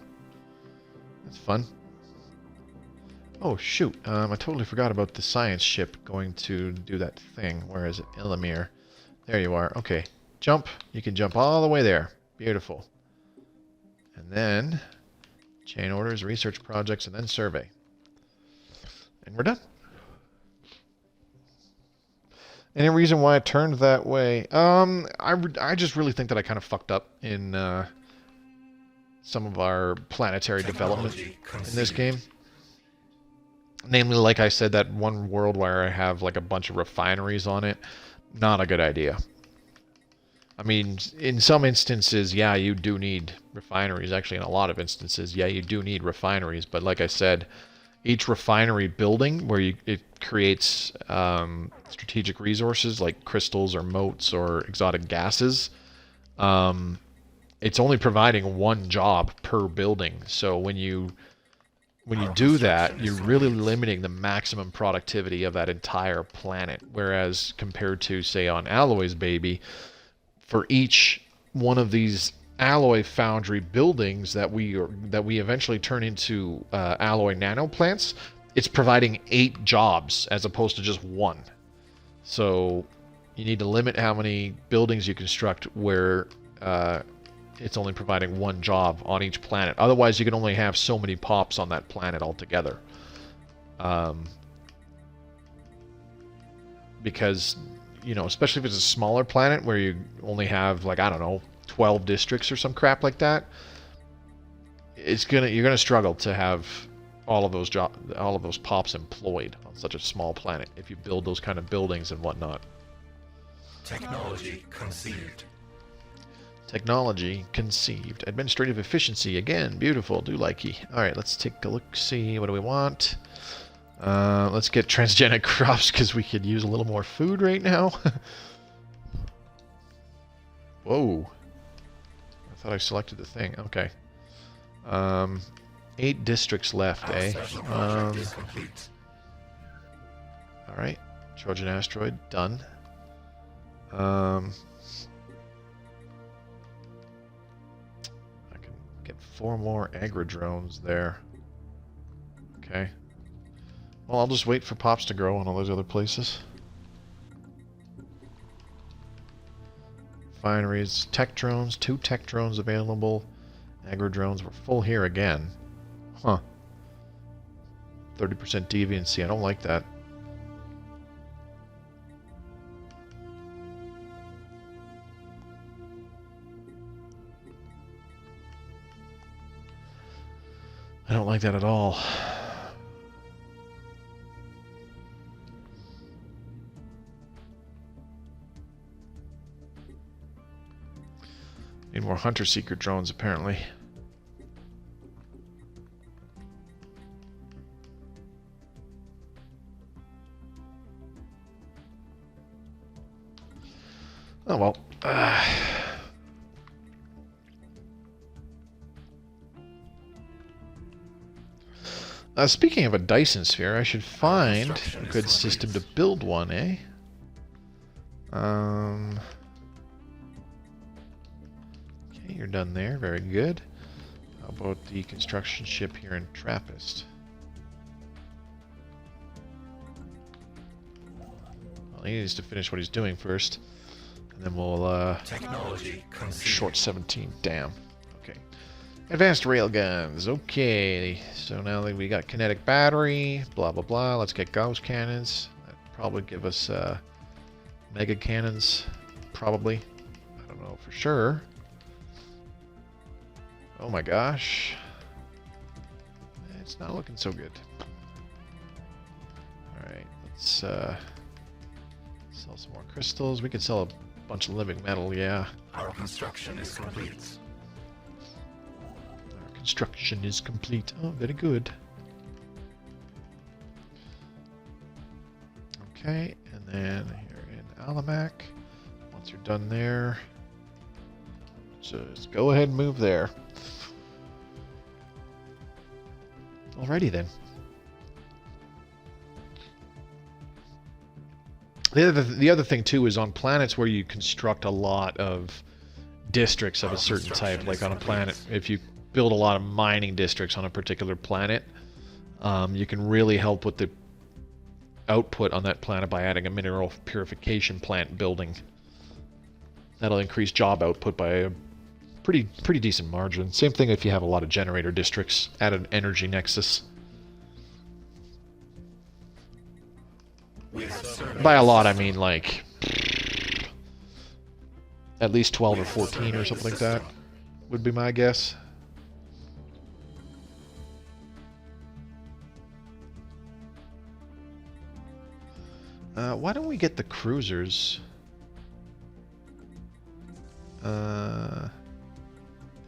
That's fun. Oh, shoot. I totally forgot about the science ship going to do that thing. Where is it? Illamir. There you are. Okay. Jump. You can jump all the way there. Beautiful. And then chain orders, research projects, and then survey. And we're done. Any reason why it turned that way? I just really think that I kind of fucked up in some of our planetary development in this game. Namely, like I said, that one world where I have like a bunch of refineries on it. Not a good idea. I mean, in some instances, yeah, you do need refineries. Actually, in a lot of instances, yeah, you do need refineries. But like I said, each refinery building where it creates strategic resources like crystals or motes or exotic gases, it's only providing one job per building. So when you do that, you're really limiting the maximum productivity of that entire planet. Whereas compared to, say, on Alloy's baby, for each one of these alloy foundry buildings that we eventually turn into alloy nano plants, it's providing 8 jobs as opposed to just 1. So you need to limit how many buildings you construct where it's only providing 1 job on each planet. Otherwise, you can only have so many pops on that planet altogether. Because, you know, especially if it's a smaller planet where you only have, like, I don't know, 12 districts or some crap like that, you're gonna struggle to have all of those pops employed on such a small planet if you build those kind of buildings and whatnot. Technology conceived. Technology conceived. Administrative efficiency, again, beautiful, do likey. Alright, let's take a look, see, what do we want? Let's get transgenic crops because we could use a little more food right now. Whoa. I thought I selected the thing. Okay. 8 districts left, eh? Alright. Trojan asteroid, done. I can get 4 more agri-drones there. Okay. Well, I'll just wait for pops to grow on all those other places. Refineries, tech drones, 2 tech drones available. Agri drones, we're full here again. Huh. 30% deviancy, I don't like that. I don't like that at all. Need more hunter-seeker drones, apparently. Oh, well. Speaking of a Dyson sphere, I should find a good system to build one, eh? Okay, you're done there. Very good. How about the construction ship here in Trappist? Well, he needs to finish what he's doing first, and then we'll Technology short 17. Damn. Okay. Advanced railguns. Okay. So now that we got kinetic battery, blah blah blah. Let's get Gauss cannons. That'd probably give us mega cannons. Probably. I don't know for sure. Oh my gosh. It's not looking so good. Alright, let's sell some more crystals. We could sell a bunch of living metal, yeah. Our construction is complete. Our construction is complete. Oh, very good. Okay, and then here in Alamac, once you're done there, just go ahead and move there. Alrighty then. The other thing too is on planets where you construct a lot of districts of a certain type, like on a planet, if you build a lot of mining districts on a particular planet, you can really help with the output on that planet by adding a mineral purification plant building. That'll increase job output by a pretty decent margin. Same thing if you have a lot of generator districts. Add an energy nexus. By a lot, I mean like at least 12 or 14 or something like that would be my guess. Why don't we get the cruisers?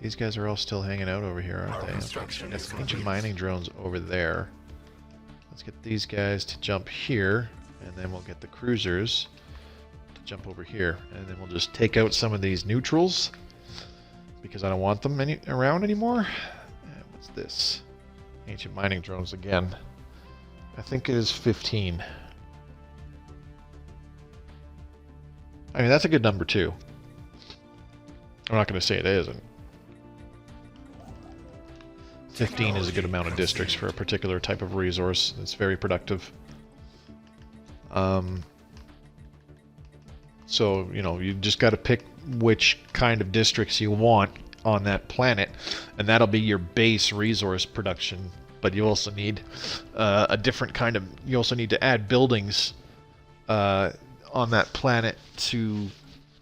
These guys are all still hanging out over here, aren't they? Got ancient mining drones over there. Let's get these guys to jump here, and then we'll get the cruisers to jump over here, and then we'll just take out some of these neutrals because I don't want them around anymore. What's this? Ancient mining drones again. I think it is 15. I mean, that's a good number too. I'm not going to say it isn't. 15 is a good amount of districts for a particular type of resource. It's very productive. So, you know, you just got to pick which kind of districts you want on that planet, and that'll be your base resource production. But you also need a different kind of... You also need to add buildings on that planet to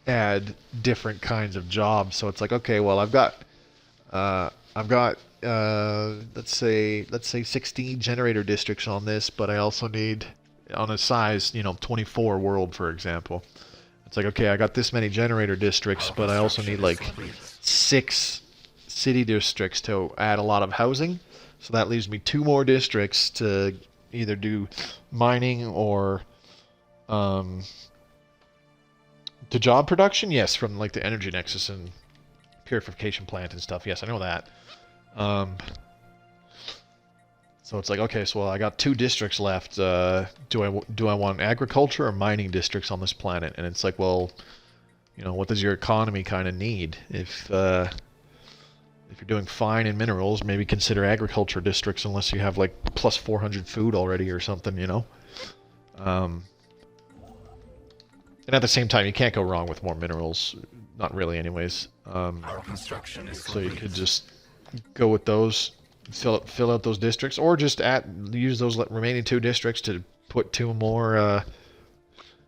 add different kinds of jobs. So it's like, okay, well, I've got let's say 16 generator districts on this, but I also need on a size, 24 world, for example. It's like, okay, I got this many generator districts, but I also need like 6 city districts to add a lot of housing. So that leaves me 2 more districts to either do mining or to job production. Yes, from like the energy nexus and purification plant and stuff. Yes, I know that. So it's like, okay, so I got 2 districts left. Do I want agriculture or mining districts on this planet? And it's like, well, what does your economy kind of need? If you're doing fine in minerals, maybe consider agriculture districts unless you have like plus 400 food already or something, And at the same time, you can't go wrong with more minerals. Not really, anyways. Our construction is so you could just go with those, fill out those districts, or just use those remaining 2 districts to put 2 more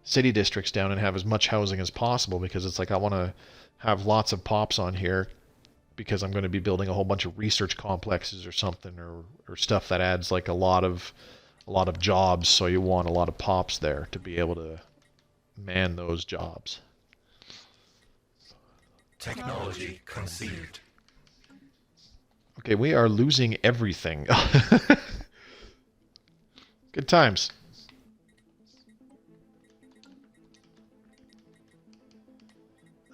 city districts down and have as much housing as possible. Because it's like, I want to have lots of pops on here because I'm going to be building a whole bunch of research complexes or something, or stuff that adds like a lot of jobs. So you want a lot of pops there to be able to man those jobs. technology conceived. Okay, we are losing everything. Good times.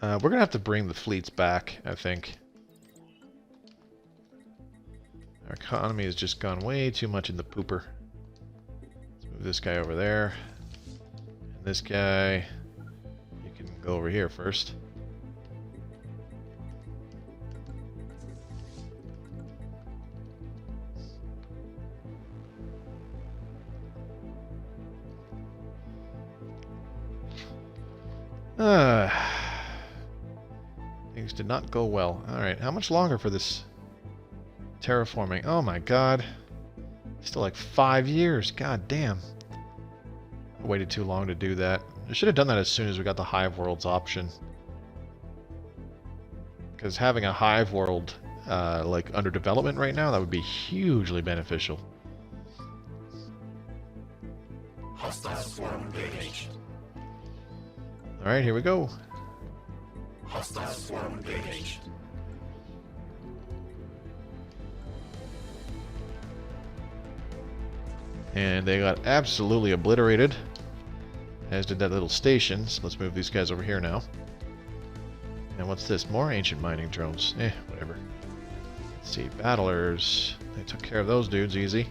We're going to have to bring the fleets back, I think. Our economy has just gone way too much in the pooper. Let's move this guy over there. And this guy, you can go over here first. Things did not go well. Alright, how much longer for this terraforming? Oh my god. Still like 5 years. God damn. I waited too long to do that. I should have done that as soon as we got the Hive Worlds option. Because having a Hive World like under development right now, that would be hugely beneficial. Hostile swarm engaged. Alright, here we go. Hostile swarm engaged. And they got absolutely obliterated, as did that little station. So let's move these guys over here now. And what's this? More ancient mining drones. Whatever. Let's see, battlers. They took care of those dudes easy.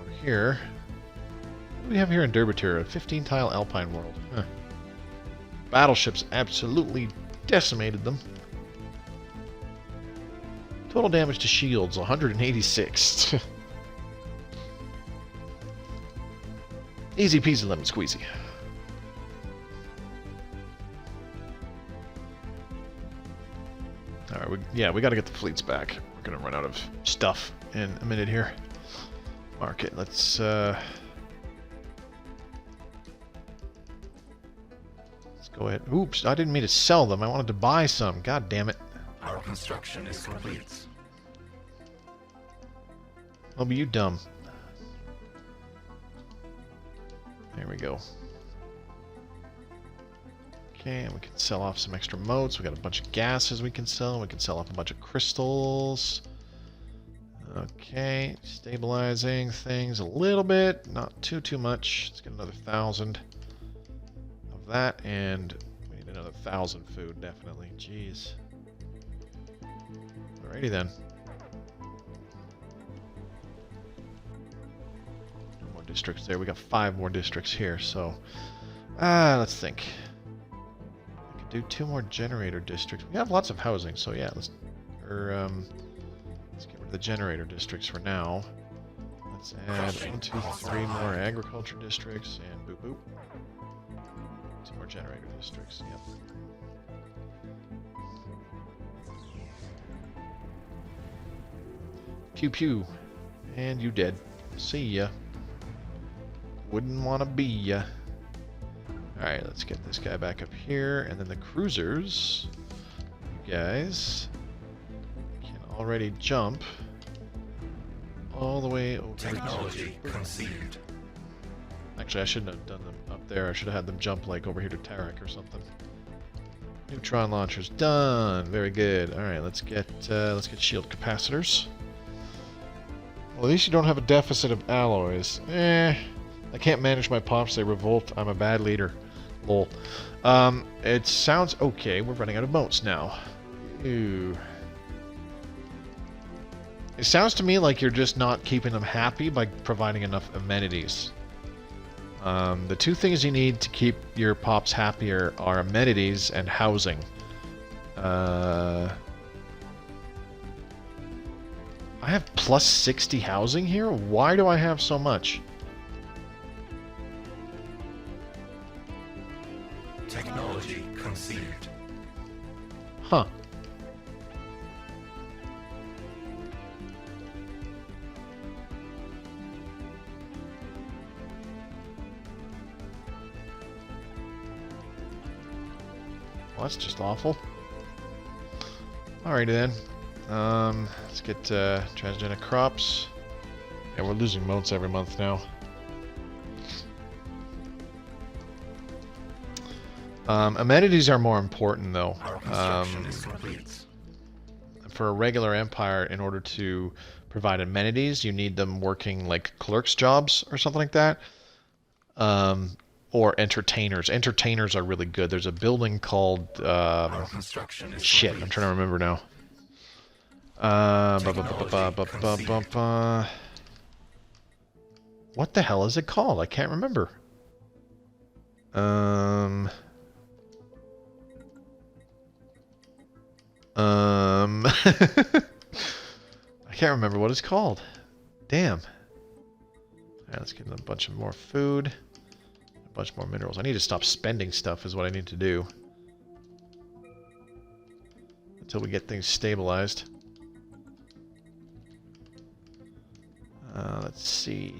Over here. What do we have here in Derbytur? A 15-tile Alpine world. Huh. Battleships absolutely decimated them. Total damage to shields, 186. Easy peasy lemon squeezy. Alright, we gotta get the fleets back. We're gonna run out of stuff in a minute here. Market, let's go ahead. Oops, I didn't mean to sell them. I wanted to buy some. God damn it. Our construction is complete. Oh, but you dumb. There we go. Okay, and we can sell off some extra motes. We got a bunch of gases we can sell. We can sell off a bunch of crystals. Okay, stabilizing things a little bit. Not too much. Let's get another 1,000 of that, and we need another 1,000 food, definitely. Jeez. Alrighty then. No more districts there. We got 5 more districts here, so let's think. We could do 2 more generator districts. We have lots of housing, so yeah, let's get rid of the generator districts for now. Let's add 1, 2, 3 more agriculture districts, and boop boop. 2 more generator districts, yep. Pew pew. And you dead. See ya. Wouldn't want to be ya. Alright, let's get this guy back up here. And then the cruisers. You guys can already jump all the way over. Technology conceived. Actually, I shouldn't have done them up there. I should have had them jump like over here to Tarek or something. Neutron launchers done. Very good. Alright, let's get shield capacitors. Well, at least you don't have a deficit of alloys. I can't manage my pops, they revolt. I'm a bad leader. Lol. It sounds okay. We're running out of motes now. Ew. It sounds to me like you're just not keeping them happy by providing enough amenities. The 2 things you need to keep your pops happier are amenities and housing. I have plus 60 housing here? Why do I have so much? Technology conceived. Huh. Well, that's just awful. Alrighty then. Let's get Transgenic Crops. Yeah, we're losing motes every month now. Amenities are more important, though. Our construction is complete. For a regular empire, in order to provide amenities, you need them working like clerks' jobs or something like that. Or entertainers. Entertainers are really good. There's a building called... Our construction is shit, complete. I'm trying to remember now. What the hell is it called? I can't remember. I can't remember what it's called. Damn. Alright, let's give them a bunch of more food. A bunch more minerals. I need to stop spending stuff is what I need to do. Until we get things stabilized. Let's see.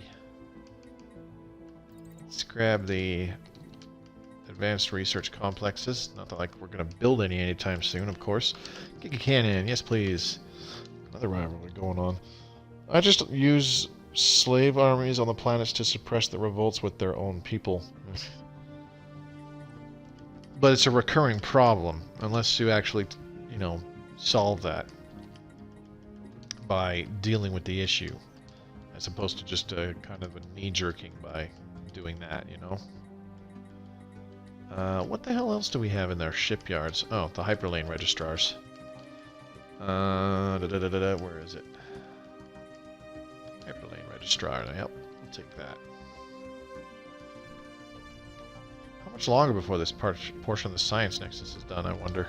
Let's grab the advanced research complexes. Not that like we're going to build any anytime soon, of course. Giga Cannon, yes please. Another rivalry going on. I just use slave armies on the planets to suppress the revolts with their own people. But it's a recurring problem, unless you actually, you know, solve that by dealing with the issue, as opposed to just a kind of a knee-jerking by doing that, you know? What the hell else do we have in their shipyards? Oh, the hyperlane registrars. Where is it? Hyperlane registrar. Yep, I'll take that. How much longer before this portion of the Science Nexus is done, I wonder?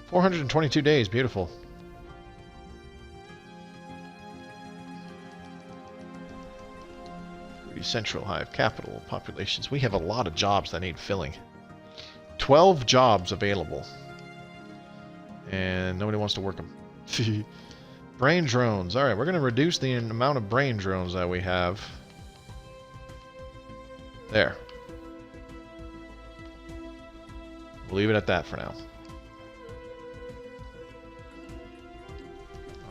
422 days, beautiful. Central Hive, capital, populations. We have a lot of jobs that need filling. 12 jobs available. And nobody wants to work them. Brain drones. Alright, we're going to reduce the amount of brain drones that we have. There. We'll leave it at that for now.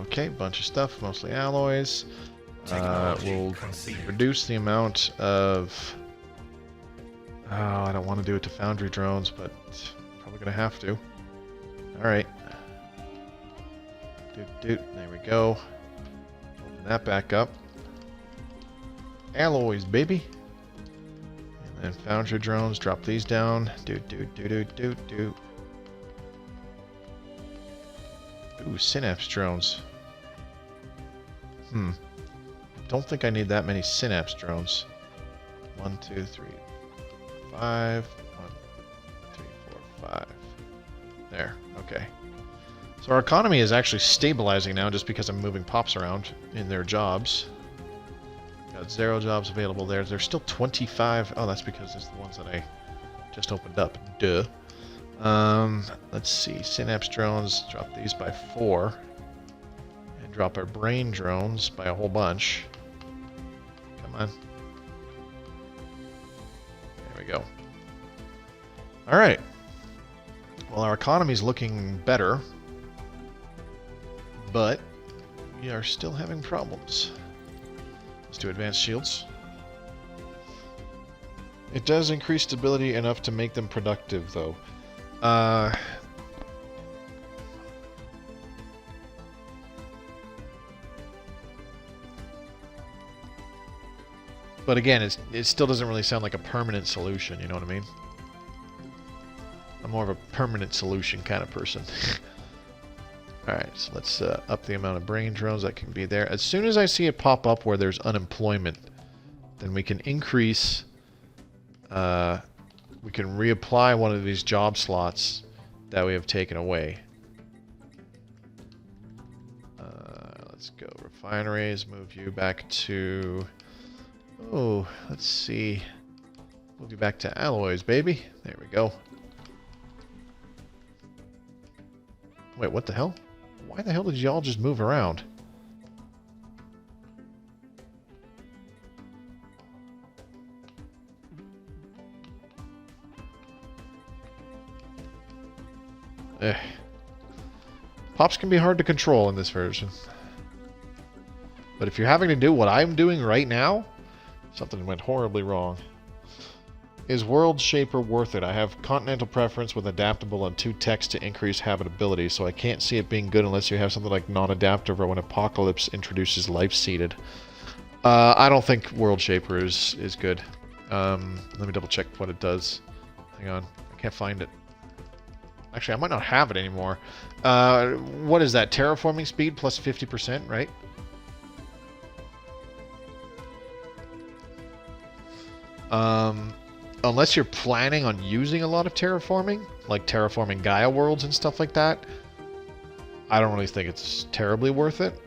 Okay, bunch of stuff, mostly alloys. We'll reduce the amount of... Oh, I don't want to do it to foundry drones, but probably going to have to. Alright. There we go. Open that back up. Alloys, baby! And then foundry drones, drop these down. Ooh, synapse drones. Don't think I need that many synapse drones. 1, 2, 3, 5. 1, 3, 4, 5. There. Okay. So our economy is actually stabilizing now just because I'm moving pops around in their jobs. Got 0 jobs available there. There's still 25. Oh, that's because it's the ones that I just opened up. Duh. Let's see. Synapse drones. Drop these by 4. And drop our brain drones by a whole bunch. Come on. There we go. Alright. Well, our economy's looking better. But we are still having problems. Let's do advanced shields. It does increase stability enough to make them productive, though. But again, it still doesn't really sound like a permanent solution, you know what I mean? I'm more of a permanent solution kind of person. Alright, so let's up the amount of brain drones that can be there. As soon as I see it pop up where there's unemployment, then we can increase... we can reapply one of these job slots that we have taken away. Let's go. Refineries, move you back to... Oh, let's see. Move you back to alloys, baby. There we go. Wait, what the hell? Why the hell did y'all just move around? Pops can be hard to control in this version. But if you're having to do what I'm doing right now, something went horribly wrong. Is World Shaper worth it? I have continental preference with adaptable and 2 techs to increase habitability, so I can't see it being good unless you have something like non-adaptive or when Apocalypse introduces life seeded. I don't think World Shaper is good. Let me double check what it does. Hang on. I can't find it. Actually, I might not have it anymore. What is that? Terraforming speed plus 50%, right? Unless you're planning on using a lot of terraforming, like terraforming Gaia worlds and stuff like that, I don't really think it's terribly worth it.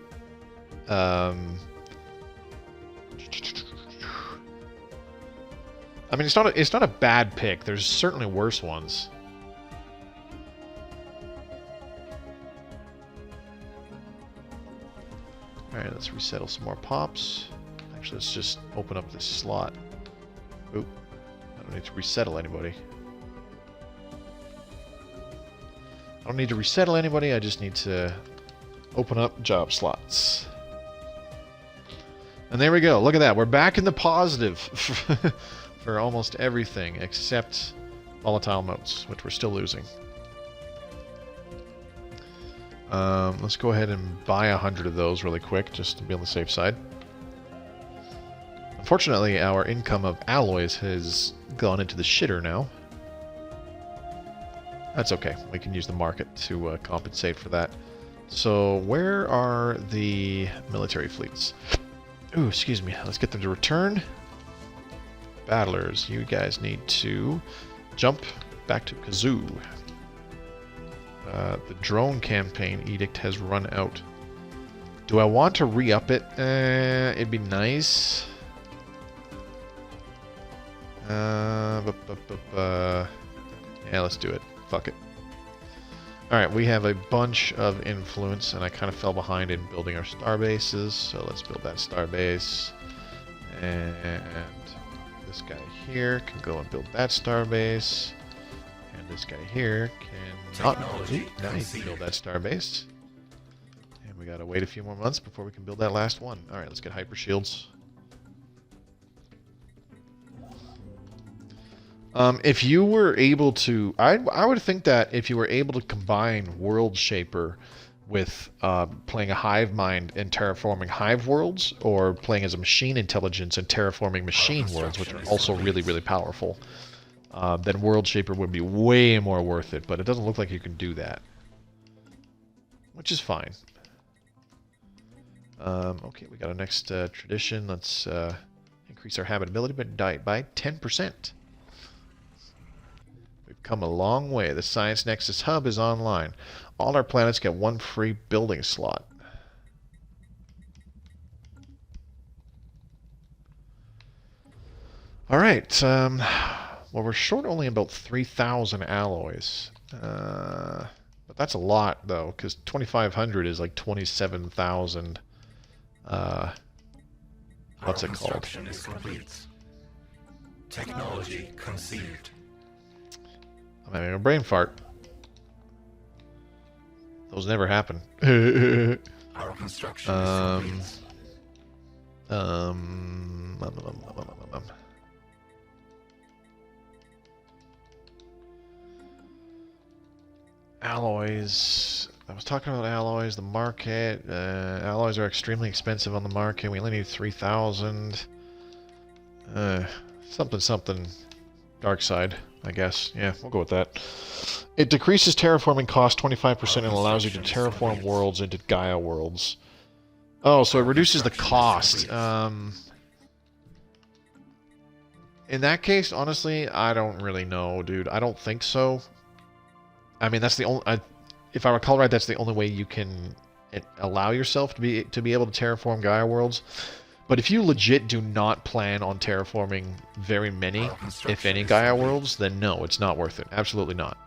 I mean, it's not a bad pick. There's certainly worse ones. Alright, let's resettle some more pops. Actually, let's just open up this slot. Oop. I don't need to resettle anybody. I don't need to resettle anybody, I just need to open up job slots. And there we go. Look at that. We're back in the positive for almost everything except volatile motes, which we're still losing. Let's go ahead and buy 100 of those really quick, just to be on the safe side. Unfortunately, our income of alloys has gone into the shitter now. That's okay. We can use the market to compensate for that. So, where are the military fleets? Ooh, excuse me. Let's get them to return. Battlers, you guys need to jump back to Kazoo. The drone campaign edict has run out. Do I want to re-up it? It'd be nice. Yeah, let's do it. Fuck it. Alright, we have a bunch of influence, and I kind of fell behind in building our star bases, so let's build that star base. And this guy here can go and build that star base. And this guy here can not build that star base. And we gotta wait a few more months before we can build that last one. Alright, let's get hyper shields. If you were able to, I would think that if you were able to combine World Shaper with playing a hive mind and terraforming Hive Worlds, or playing as a machine intelligence and terraforming machine worlds, which are also really, really powerful, then World Shaper would be way more worth it, but it doesn't look like you can do that. Which is fine. Okay, we got our next tradition. Let's increase our habitability by 10%. We've come a long way. The Science Nexus hub is online. All our planets get one free building slot. Alright, well, we're short only about 3,000 alloys. But that's a lot, though, because 2,500 is like 27,000. What's it called? Construction is complete. Technology conceived. I'm having a brain fart. Those never happen. Our construction is complete. Alloys. I was talking about alloys, the market. Alloys are extremely expensive on the market. We only need 3,000. Something. Dark side, I guess. Yeah, we'll go with that. It decreases terraforming cost 25% and allows you to terraform worlds into Gaia worlds. Oh, so it reduces the cost. In that case, honestly, I don't really know, dude. I don't think so. I mean, that's the only... if I recall right, that's the only way you can allow yourself to be able to terraform Gaia worlds. But if you legit do not plan on terraforming very many, if any, Gaia worlds, then no, it's not worth it. Absolutely not.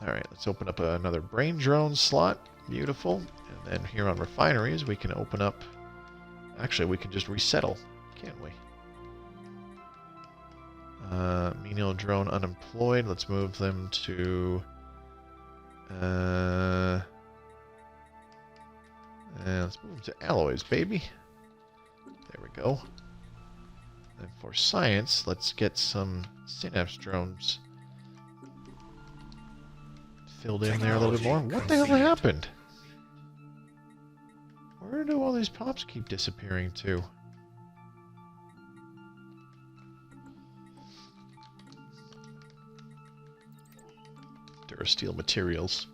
Alright, let's open up another brain drone slot. Beautiful. And then here on refineries, we can open up... Actually, we can just resettle, can't we? Menial drone unemployed. Let's move them to... let's move them to alloys, baby. There we go. And for science, let's get some synapse drones filled in there a little bit more. What the hell happened? Where do all these pops keep disappearing to? steel materials.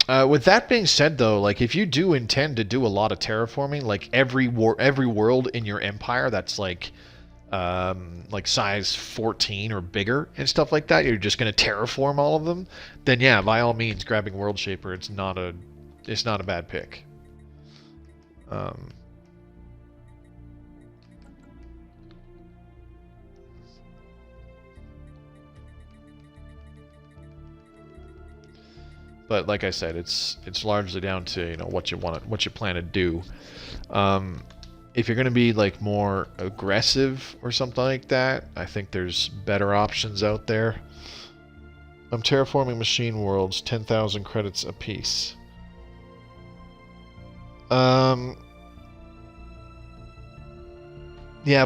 With that being said, though, like if you do intend to do a lot of terraforming, like every world in your empire that's like size 14 or bigger and stuff like that, you're just going to terraform all of them, then yeah, by all means, grabbing World Shaper, it's not a bad pick. But like I said, it's largely down to, you know, what you plan to do. If you're going to be like more aggressive or something like that, I think there's better options out there. I'm terraforming machine worlds, 10,000 credits apiece. Yeah,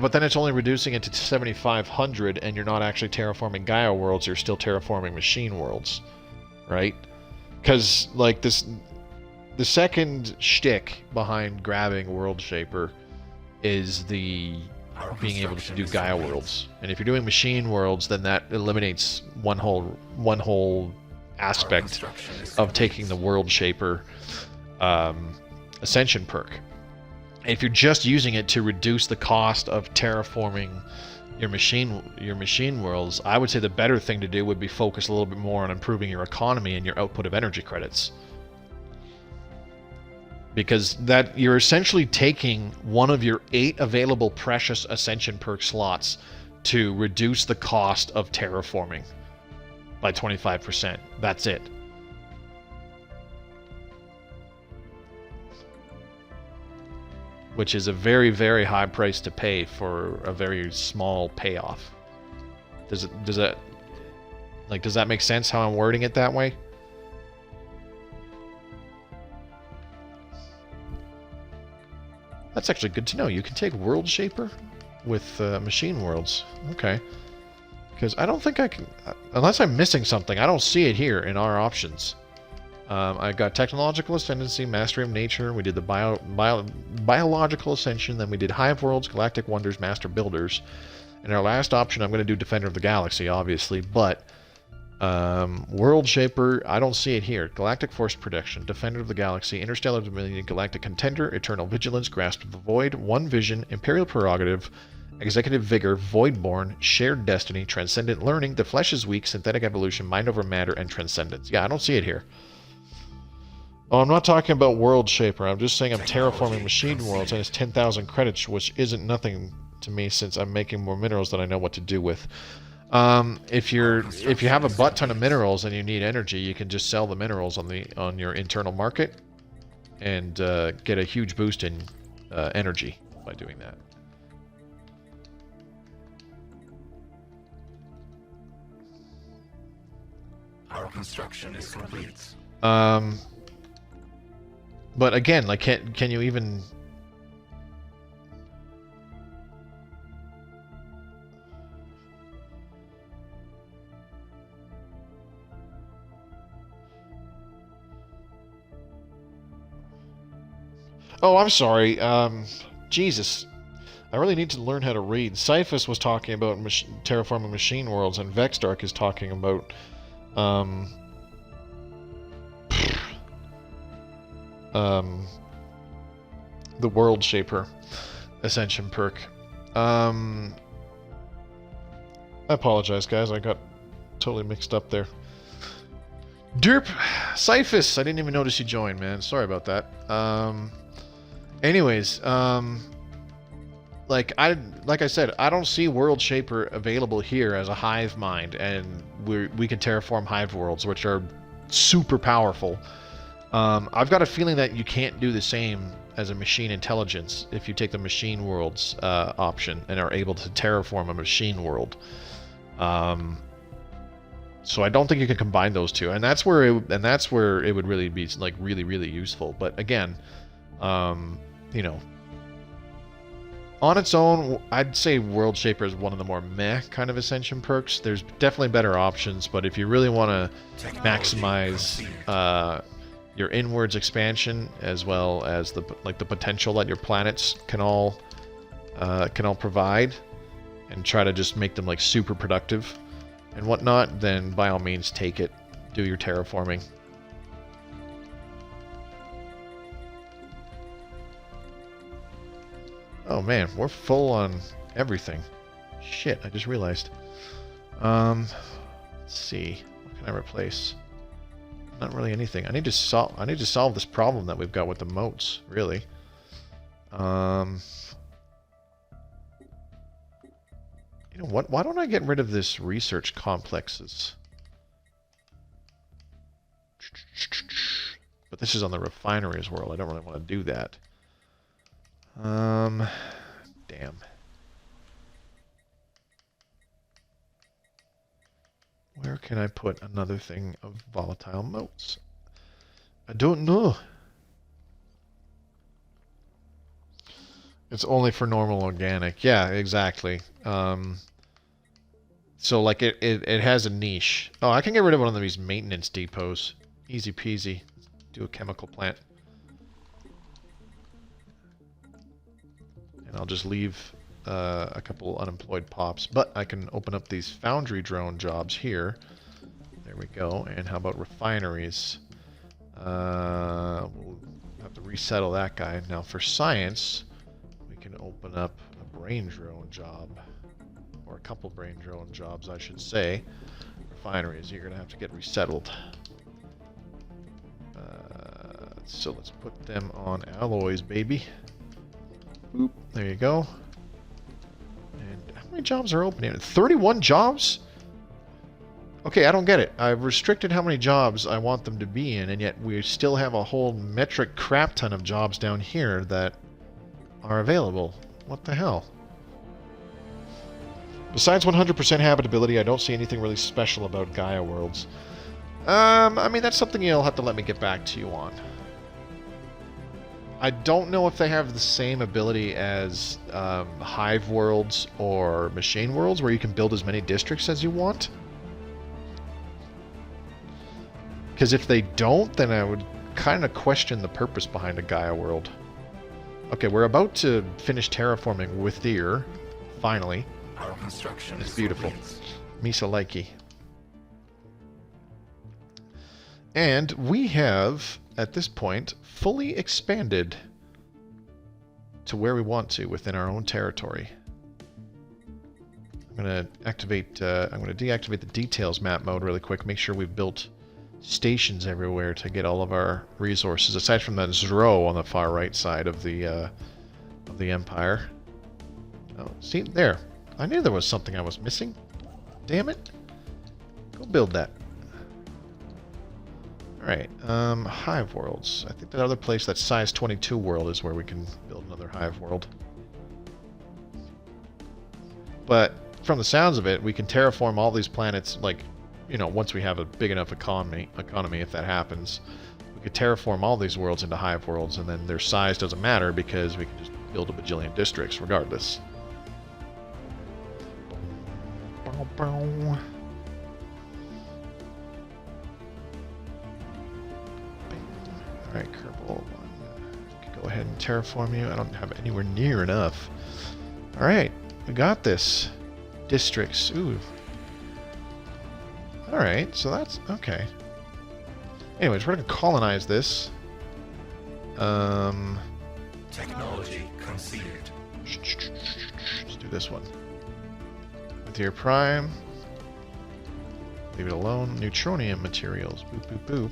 but then it's only reducing it to 7,500, and you're not actually terraforming Gaia worlds, you're still terraforming machine worlds, right? Because, like, the second shtick behind grabbing World Shaper is the being able to do Gaia worlds. And if you're doing machine worlds, then that eliminates one whole aspect of taking the World Shaper Ascension perk. If you're just using it to reduce the cost of terraforming your machine worlds, I would say the better thing to do would be focus a little bit more on improving your economy and your output of energy credits. Because that you're essentially taking one of your 8 available precious Ascension perk slots to reduce the cost of terraforming by 25%. That's it. Which is a very, very high price to pay for a very small payoff. Does that make sense how I'm wording it that way? That's actually good to know. You can take World Shaper with Machine Worlds. Okay. Because I don't think I can... Unless I'm missing something, I don't see it here in our options. I got Technological Ascendancy, Mastery of Nature, we did the Biological Ascension, then we did Hive Worlds, Galactic Wonders, Master Builders. And our last option, I'm going to do Defender of the Galaxy, obviously, but World Shaper, I don't see it here. Galactic Force Protection, Defender of the Galaxy, Interstellar Dominion, Galactic Contender, Eternal Vigilance, Grasp of the Void, One Vision, Imperial Prerogative, Executive Vigor, Voidborn, Shared Destiny, Transcendent Learning, The Flesh is Weak, Synthetic Evolution, Mind Over Matter, and Transcendence. Yeah, I don't see it here. Oh, I'm not talking about World Shaper. I'm just saying I'm terraforming machine worlds, and it's 10,000 credits, which isn't nothing to me since I'm making more minerals than I know what to do with. If you have a butt ton of minerals and you need energy, you can just sell the minerals on your internal market and get a huge boost in energy by doing that. Our construction is complete. But again, like, can you even... Oh, I'm sorry. Jesus. I really need to learn how to read. Cyphus was talking about terraforming machine worlds, and Vexdark is talking about... the World Shaper Ascension perk. I apologize, guys. I got totally mixed up there. Derp! Cyphus! I didn't even notice you joined, man. Sorry about that. Anyways, like I said, I don't see World Shaper available here as a hive mind, and we can terraform hive worlds, which are super powerful. I've got a feeling that you can't do the same as a machine intelligence if you take the machine worlds option and are able to terraform a machine world. So I don't think you can combine those two, and that's where it would really be like really useful. But again, you know, on its own, I'd say World Shaper is one of the more meh kind of Ascension perks. There's definitely better options, but if you really want to maximize your inwards expansion as well as the potential that your planets can all provide, and try to just make them like super productive and whatnot, then by all means take it. Do your terraforming. Oh man, we're full on everything. Shit, I just realized. Let's see. What can I replace? Not really anything. I need to solve this problem that we've got with the moats, really. You know what? Why don't I get rid of this research complexes? But this is on the refineries world. I don't really want to do that. Damn. Where can I put another thing of volatile moats? I don't know. It's only for normal organic. Yeah, exactly. So like it has a niche. Oh, I can get rid of one of these maintenance depots. Easy peasy. Do a chemical plant. And I'll just leave a couple unemployed pops. But I can open up these foundry drone jobs here. There we go. And how about refineries? We'll have to resettle that guy. Now for science, we can open up a brain drone job. Or a couple brain drone jobs, I should say. Refineries, you're going to have to get resettled. So let's put them on alloys, baby. Boop, there you go. And how many jobs are open here? 31 jobs? Okay, I don't get it. I've restricted how many jobs I want them to be in, and yet we still have a whole metric crap ton of jobs down here that are available. What the hell? Besides 100% habitability, I don't see anything really special about Gaia Worlds. I mean, that's something you'll have to let me get back to you on. I don't know if they have the same ability as Hive Worlds or Machine Worlds, where you can build as many districts as you want. Because if they don't, then I would kind of question the purpose behind a Gaia World. Okay, we're about to finish terraforming with Deer, finally. Our construction It's is beautiful. complete. Misa likey. And we have, at this point, fully expanded to where we want to within our own territory. I'm going to deactivate the details map mode really quick. Make sure we've built stations everywhere to get all of our resources, aside from that Zero on the far right side of the Empire. Oh, see there. I knew there was something I was missing. Damn it. Go build that. Alright, Hive Worlds. I think that other place, that size 22 world, is where we can build another Hive World. But from the sounds of it, we can terraform all these planets, like, you know, once we have a big enough economy, if that happens. We could terraform all these worlds into Hive Worlds, and then their size doesn't matter because we can just build a bajillion districts regardless. Alright, Kerbal, go ahead and terraform you. I don't have anywhere near enough. Alright, we got this. Districts, ooh. Alright, so that's, okay. Anyways, we're going to colonize this. Technology conceded. Let's do this one. With your prime. Leave it alone. Neutronium materials. Boop, boop, boop.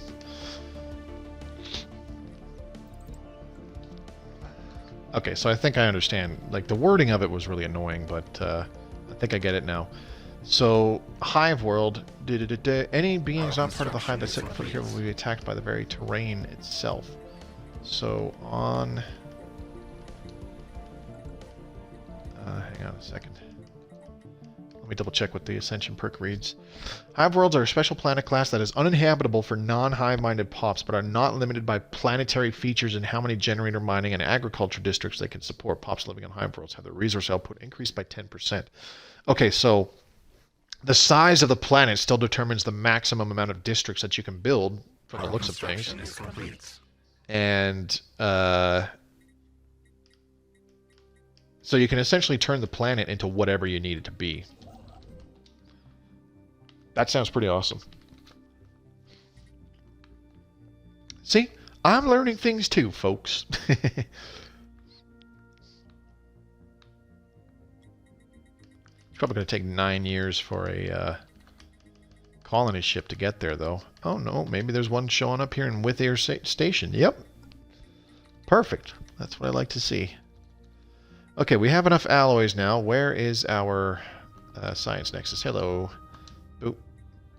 Okay, so I think I understand. Like, the wording of it was really annoying, but I think I get it now. So, Hive World. Any beings not part of the Hive that set foot here will be attacked by the very terrain itself. So, on... hang on a second. Let me double check what the Ascension perk reads. Hive Worlds are a special planet class that is uninhabitable for non-hive-minded pops, but are not limited by planetary features in how many generator mining and agriculture districts they can support. Pops living on Hive Worlds have their resource output increased by 10%. Okay, so the size of the planet still determines the maximum amount of districts that you can build from the looks of things. Is complete. And so you can essentially turn the planet into whatever you need it to be. That sounds pretty awesome. See? I'm learning things too, folks. It's probably going to take 9 years for a colony ship to get there, though. Oh, no. Maybe there's one showing up here in With Air Station. Yep. Perfect. That's what I like to see. Okay, we have enough alloys now. Where is our Science Nexus? Hello. Oop.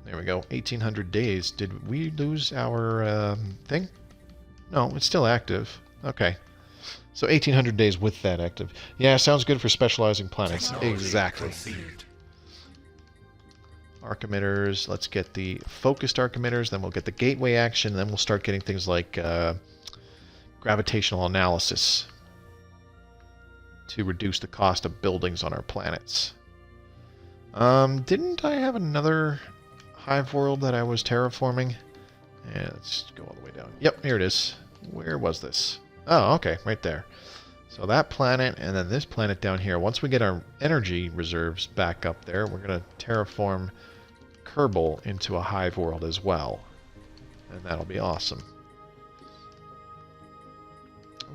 There we go. 1,800 days. Did we lose our thing? No, it's still active. Okay. So 1,800 days with that active. Yeah, sounds good for specializing planets. Technology Exactly. conceived. Arc emitters. Let's get the focused arc emitters. Then we'll get the gateway action. Then we'll start getting things like gravitational analysis to reduce the cost of buildings on our planets. Didn't I have another Hive World that I was terraforming? Yeah, let's go all the way down. Yep, here it is. Where was this? Oh, okay, right there. So that planet, and then this planet down here. Once we get our energy reserves back up there, we're going to terraform Kerbal into a Hive World as well. And that'll be awesome.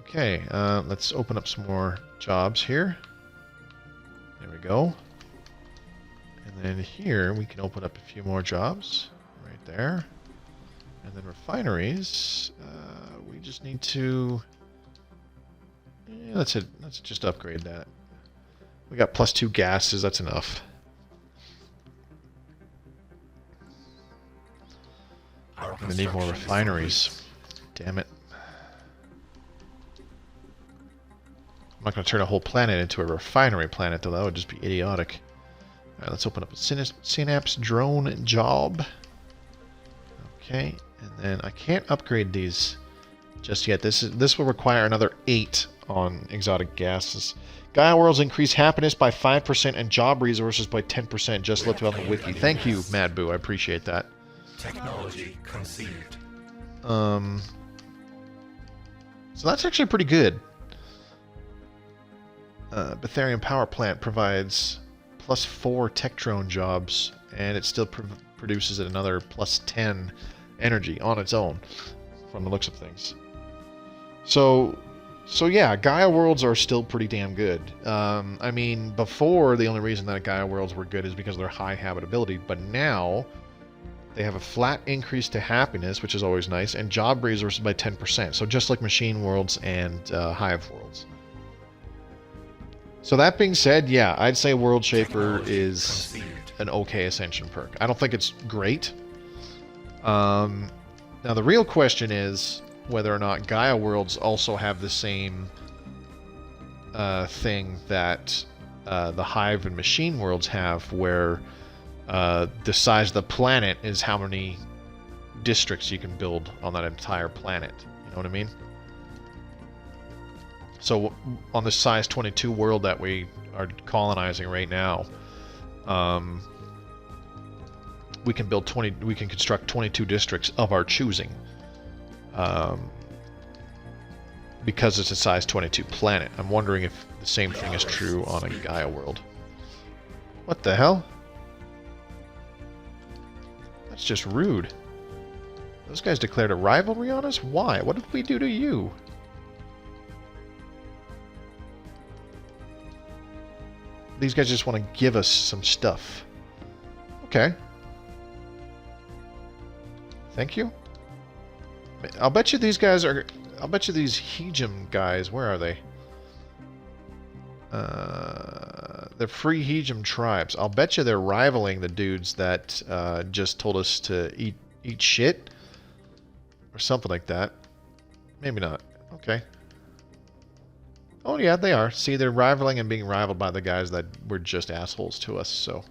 Okay, let's open up some more jobs here. There we go. And then here we can open up a few more jobs. Right there. And then refineries, we just need to... Yeah, that's it. Let's just upgrade that. We got +2 gases, that's enough. Our I'm gonna need more construction is refineries. Damn it. I'm not gonna turn a whole planet into a refinery planet, though. That would just be idiotic. Alright, let's open up a Synapse drone job. Okay, and then I can't upgrade these just yet. This will require another 8 on exotic gases. Gaia Worlds increase happiness by 5% and job resources by 10%. Just looked up on the wiki. Thank you, Mad Boo. I appreciate that. Technology conceived. So that's actually pretty good. Betharian Power Plant provides +4 tech drone jobs, and it still produces another +10 energy on its own, from the looks of things. So yeah, Gaia Worlds are still pretty damn good. I mean, before, the only reason that Gaia Worlds were good is because of their high habitability, but now they have a flat increase to happiness, which is always nice, and job resources by 10%. So just like Machine Worlds and Hive Worlds. So that being said, yeah, I'd say World Shaper is Conceived. an okay Ascension perk. I don't think it's great. Now the real question is whether or not Gaia Worlds also have the same thing that the Hive and Machine Worlds have, where the size of the planet is how many districts you can build on that entire planet. You know what I mean? So on the size 22 world that we are colonizing right now, we can build we can construct 22 districts of our choosing, because it's a size 22 planet. I'm wondering if the same thing is true on a Gaia world. What the hell? That's just rude. Those guys declared a rivalry on us? Why? What did we do to you? These guys just want to give us some stuff. Okay. Thank you. I'll bet you these guys are... I'll bet you these Hejim guys... Where are they? The Free Hejim tribes. I'll bet you they're rivaling the dudes that just told us to eat shit. Or something like that. Maybe not. Okay. Oh yeah, they are. See, they're rivaling and being rivaled by the guys that were just assholes to us, so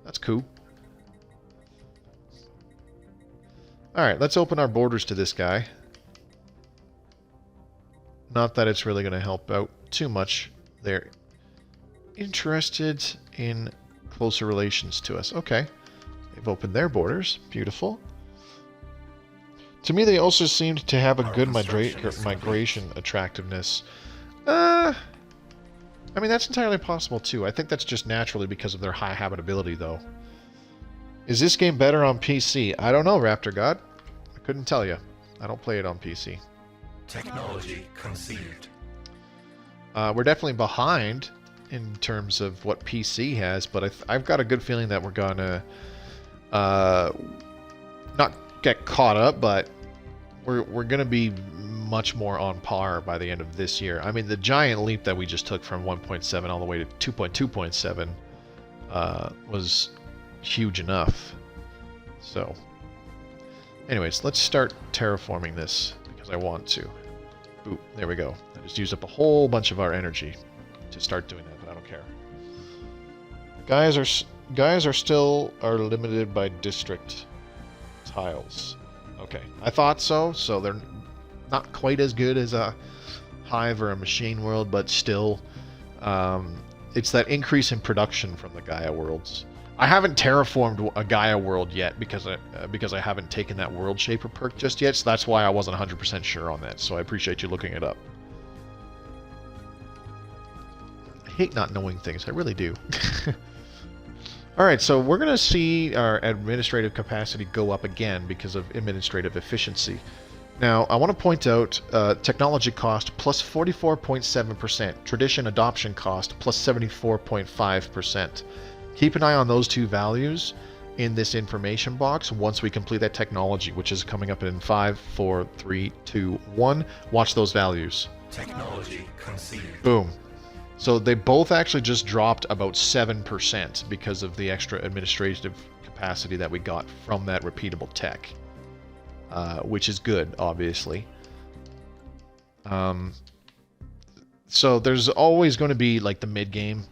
that's cool. Alright, let's open our borders to this guy. Not that it's really going to help out too much. They're interested in closer relations to us. Okay. They've opened their borders. Beautiful. To me, they also seemed to have a good migration attractiveness. I mean, that's entirely possible, too. I think that's just naturally because of their high habitability, though. Is this game better on PC? I don't know, Raptor God. I couldn't tell you. I don't play it on PC. Technology conceived. We're definitely behind in terms of what PC has, but I've got a good feeling that we're gonna not get caught up, but we're gonna be much more on par by the end of this year. I mean, the giant leap that we just took from 1.7 all the way to 2.2.7 was huge enough. So, anyways, let's start terraforming this because I want to. Boop, there we go. I just used up a whole bunch of our energy to start doing that, but I don't care. Guys are still limited by district tiles. Okay, I thought so. So they're not quite as good as a Hive or a Machine World, but still, it's that increase in production from the Gaia Worlds. I haven't terraformed a Gaia World yet because I haven't taken that World Shaper perk just yet, so that's why I wasn't 100% sure on that, so I appreciate you looking it up. I hate not knowing things, I really do. Alright, so we're going to see our administrative capacity go up again because of administrative efficiency. Now, I want to point out technology cost plus 44.7%, tradition adoption cost plus 74.5%. Keep an eye on those two values in this information box once we complete that technology, which is coming up in 5, 4, 3, 2, 1. Watch those values. Technology conceived. Boom. So they both actually just dropped about 7% because of the extra administrative capacity that we got from that repeatable tech, which is good, obviously. So there's always going to be like the mid game.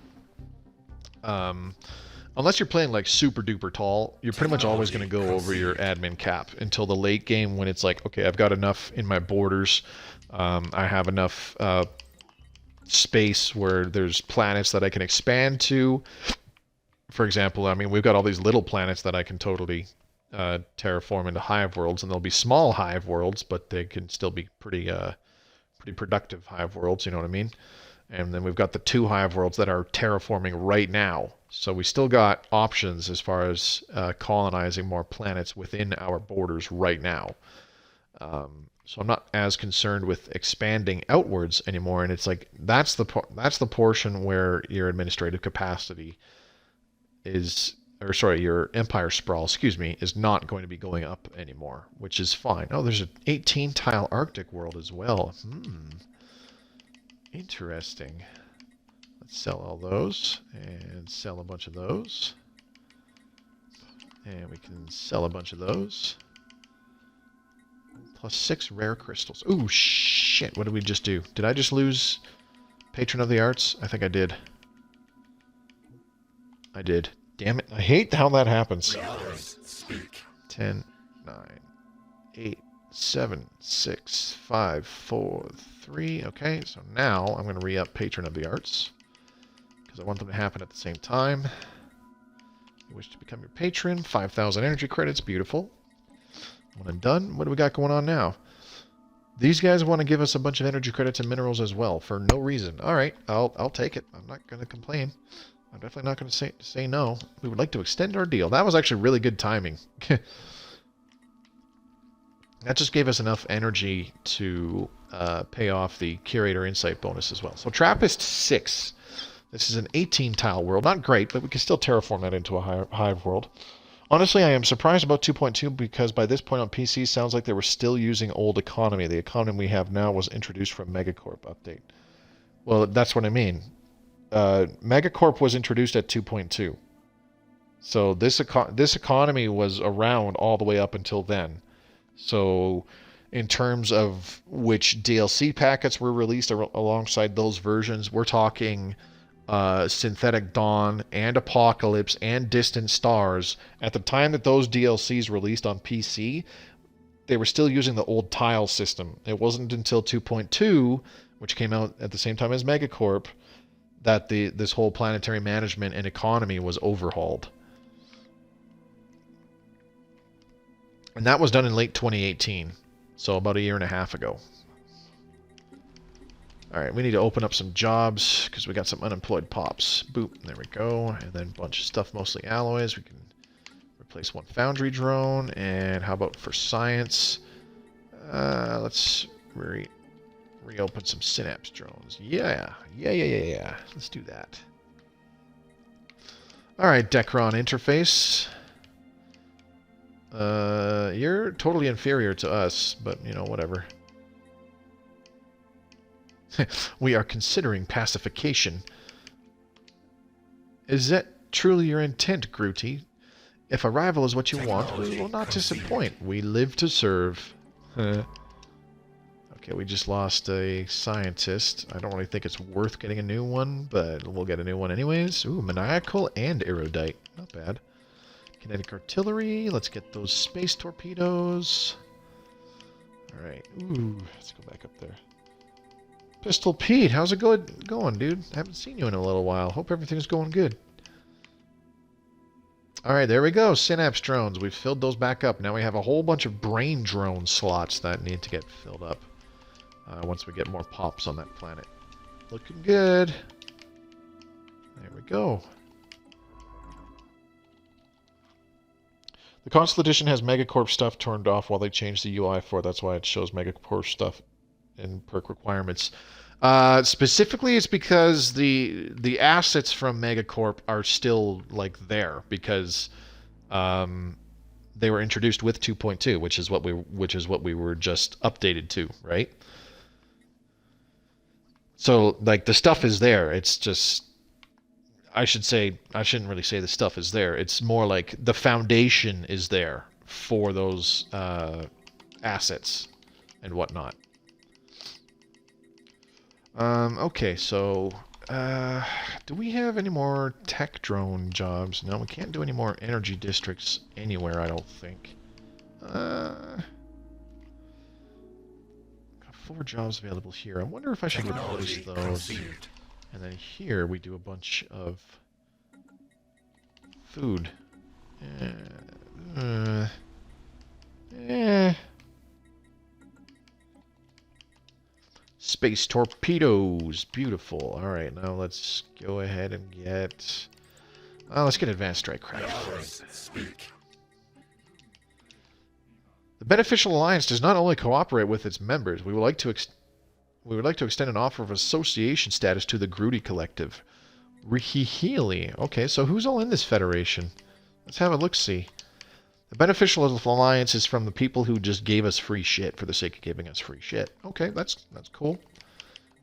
Unless you're playing like super duper tall, you're pretty much always going to go over your admin cap until the late game when it's like, okay, I've got enough in my borders. I have enough space where there's planets that I can expand to. For example, I mean, we've got all these little planets that I can totally terraform into Hive Worlds, and they'll be small Hive Worlds, but they can still be pretty productive Hive Worlds, you know what I mean? And then we've got the 2 Hive Worlds that are terraforming right now. So we still got options as far as colonizing more planets within our borders right now. So I'm not as concerned with expanding outwards anymore. And it's like that's the portion where your administrative capacity is, or sorry, your empire sprawl, excuse me, is not going to be going up anymore, which is fine. Oh, there's an 18 tile Arctic world as well. Interesting. Let's sell all those and sell a bunch of those. And we can sell a bunch of those. Plus 6 rare crystals. Ooh, shit. What did we just do? Did I just lose Patron of the Arts? I think I did. I did. Damn it. I hate how that happens. 10, 9, 8, 7, 6, 5, 4, 3. Okay, so now I'm going to re-up Patron of the Arts because I want them to happen at the same time. You wish to become your patron. 5,000 energy credits. Beautiful. When I'm done, what do we got going on now? These guys want to give us a bunch of energy credits and minerals as well for no reason. All right, I'll take it. I'm not going to complain. I'm definitely not going to say no. We would like to extend our deal. That was actually really good timing. That just gave us enough energy to pay off the Curator Insight bonus as well. So Trappist 6. This is an 18 tile world. Not great, but we can still terraform that into a Hive world. Honestly, I am surprised about 2.2 because by this point on PC, sounds like they were still using old economy. The economy we have now was introduced from Megacorp update. Well, that's what I mean. Megacorp was introduced at 2.2. So this economy was around all the way up until then. So in terms of which DLC packets were released alongside those versions, we're talking Synthetic Dawn and Apocalypse and Distant Stars. At the time that those DLCs released on PC, they were still using the old tile system. It wasn't until 2.2, which came out at the same time as Megacorp, that this whole planetary management and economy was overhauled. And that was done in late 2018, so about a year and a half ago. Alright, we need to open up some jobs, because we got some unemployed pops. Boop, there we go. And then a bunch of stuff, mostly alloys. We can replace one foundry drone. And how about for science? Let's reopen some synapse drones. Yeah. Let's do that. Alright, Decron interface. You're totally inferior to us, but, you know, whatever. We are considering pacification. Is that truly your intent, Grooty? If a rival is what you want, we will not disappoint. We live to serve. Okay, we just lost a scientist. I don't really think it's worth getting a new one, but we'll get a new one anyways. Ooh, maniacal and erudite. Not bad. Kinetic artillery. Let's get those space torpedoes. Alright. Ooh, let's go back up there. Pistol Pete, how's it going, dude? Haven't seen you in a little while. Hope everything's going good. Alright, there we go. Synapse drones. We've filled those back up. Now we have a whole bunch of brain drone slots that need to get filled up. Once we get more pops on that planet. Looking good. There we go. The Console Edition has Megacorp stuff turned off while they changed the UI for it. That's why it shows Megacorp stuff in perk requirements. Specifically, it's because the assets from Megacorp are still like there because they were introduced with 2.2, which is what we were just updated to, right? So like the stuff is there. It's just I shouldn't really say the stuff is there. It's more like the foundation is there for those assets and whatnot. Okay, so do we have any more tech drone jobs? No, we can't do any more energy districts anywhere, I don't think. Got 4 jobs available here. I wonder if I should replace those. And then here we do a bunch of food. Space torpedoes. Beautiful. Alright, now let's go ahead and get... let's get advanced strike craft. The Beneficial Alliance does not only cooperate with its members, we would like to extend an offer of association status to the Grootie Collective. Rihihili. Okay, so who's all in this federation? Let's have a look-see. The Beneficial Alliance is from the people who just gave us free shit for the sake of giving us free shit. Okay, that's cool.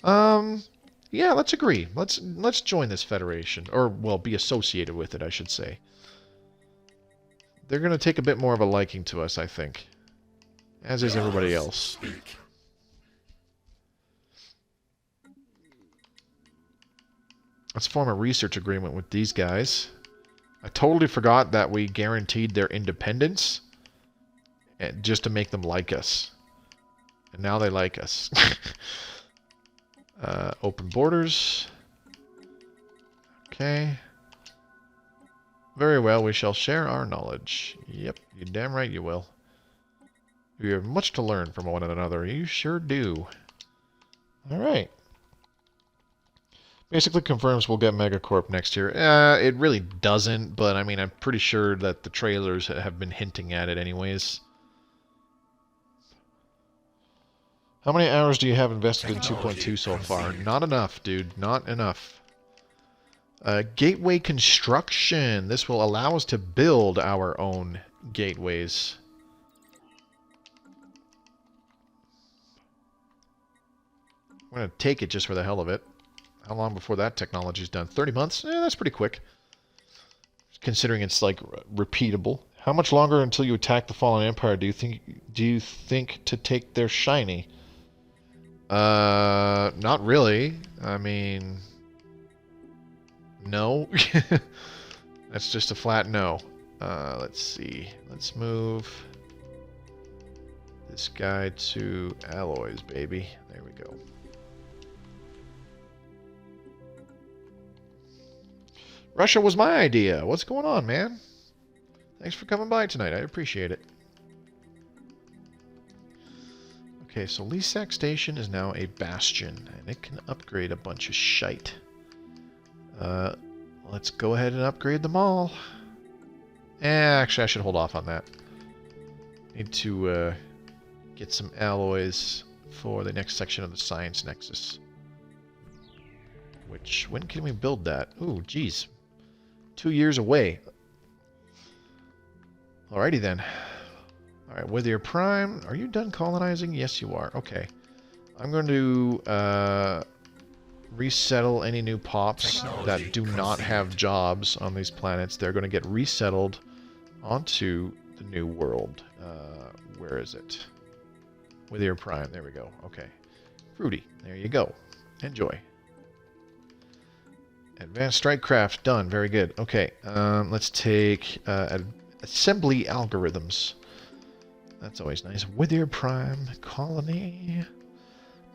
Yeah, let's agree. Let's join this federation. Or, well, be associated with it, I should say. They're going to take a bit more of a liking to us, I think. As is everybody else. Let's form a research agreement with these guys. I totally forgot that we guaranteed their independence just to make them like us. And now they like us. Open borders. Okay. Very well, we shall share our knowledge. Yep, you're damn right you will. We have much to learn from one another. You sure do. Alright. Basically confirms we'll get Megacorp next year. It really doesn't, but I mean, I'm pretty sure that the trailers have been hinting at it anyways. How many hours do you have invested in 2.2 so far? Not enough, dude. Not enough. Gateway construction. This will allow us to build our own gateways. I'm going to take it just for the hell of it. How long before that technology's done? 30 months? That's pretty quick. Considering it's, like, repeatable. How much longer until you attack the Fallen Empire do you think to take their shiny? Not really. I mean... No. That's just a flat no. Let's see. Let's move this guy to alloys, baby. There we go. Russia was my idea. What's going on, man? Thanks for coming by tonight. I appreciate it. Okay, so Lisak Station is now a bastion, and it can upgrade a bunch of shite. Let's go ahead and upgrade them all. Actually, I should hold off on that. Need to get some alloys for the next section of the Science Nexus. Which, when can we build that? Ooh, geez. 2 years away. Alrighty then. Alright, with your prime, are you done colonizing? Yes, you are. Okay. I'm going to resettle any new pops that do not have jobs on these planets. They're going to get resettled onto the new world. Where is it? With your prime. There we go. Okay. Grooty. There you go. Enjoy. Advanced strike craft done. Very good. Okay. Let's take assembly algorithms. That's always nice. With your prime colony.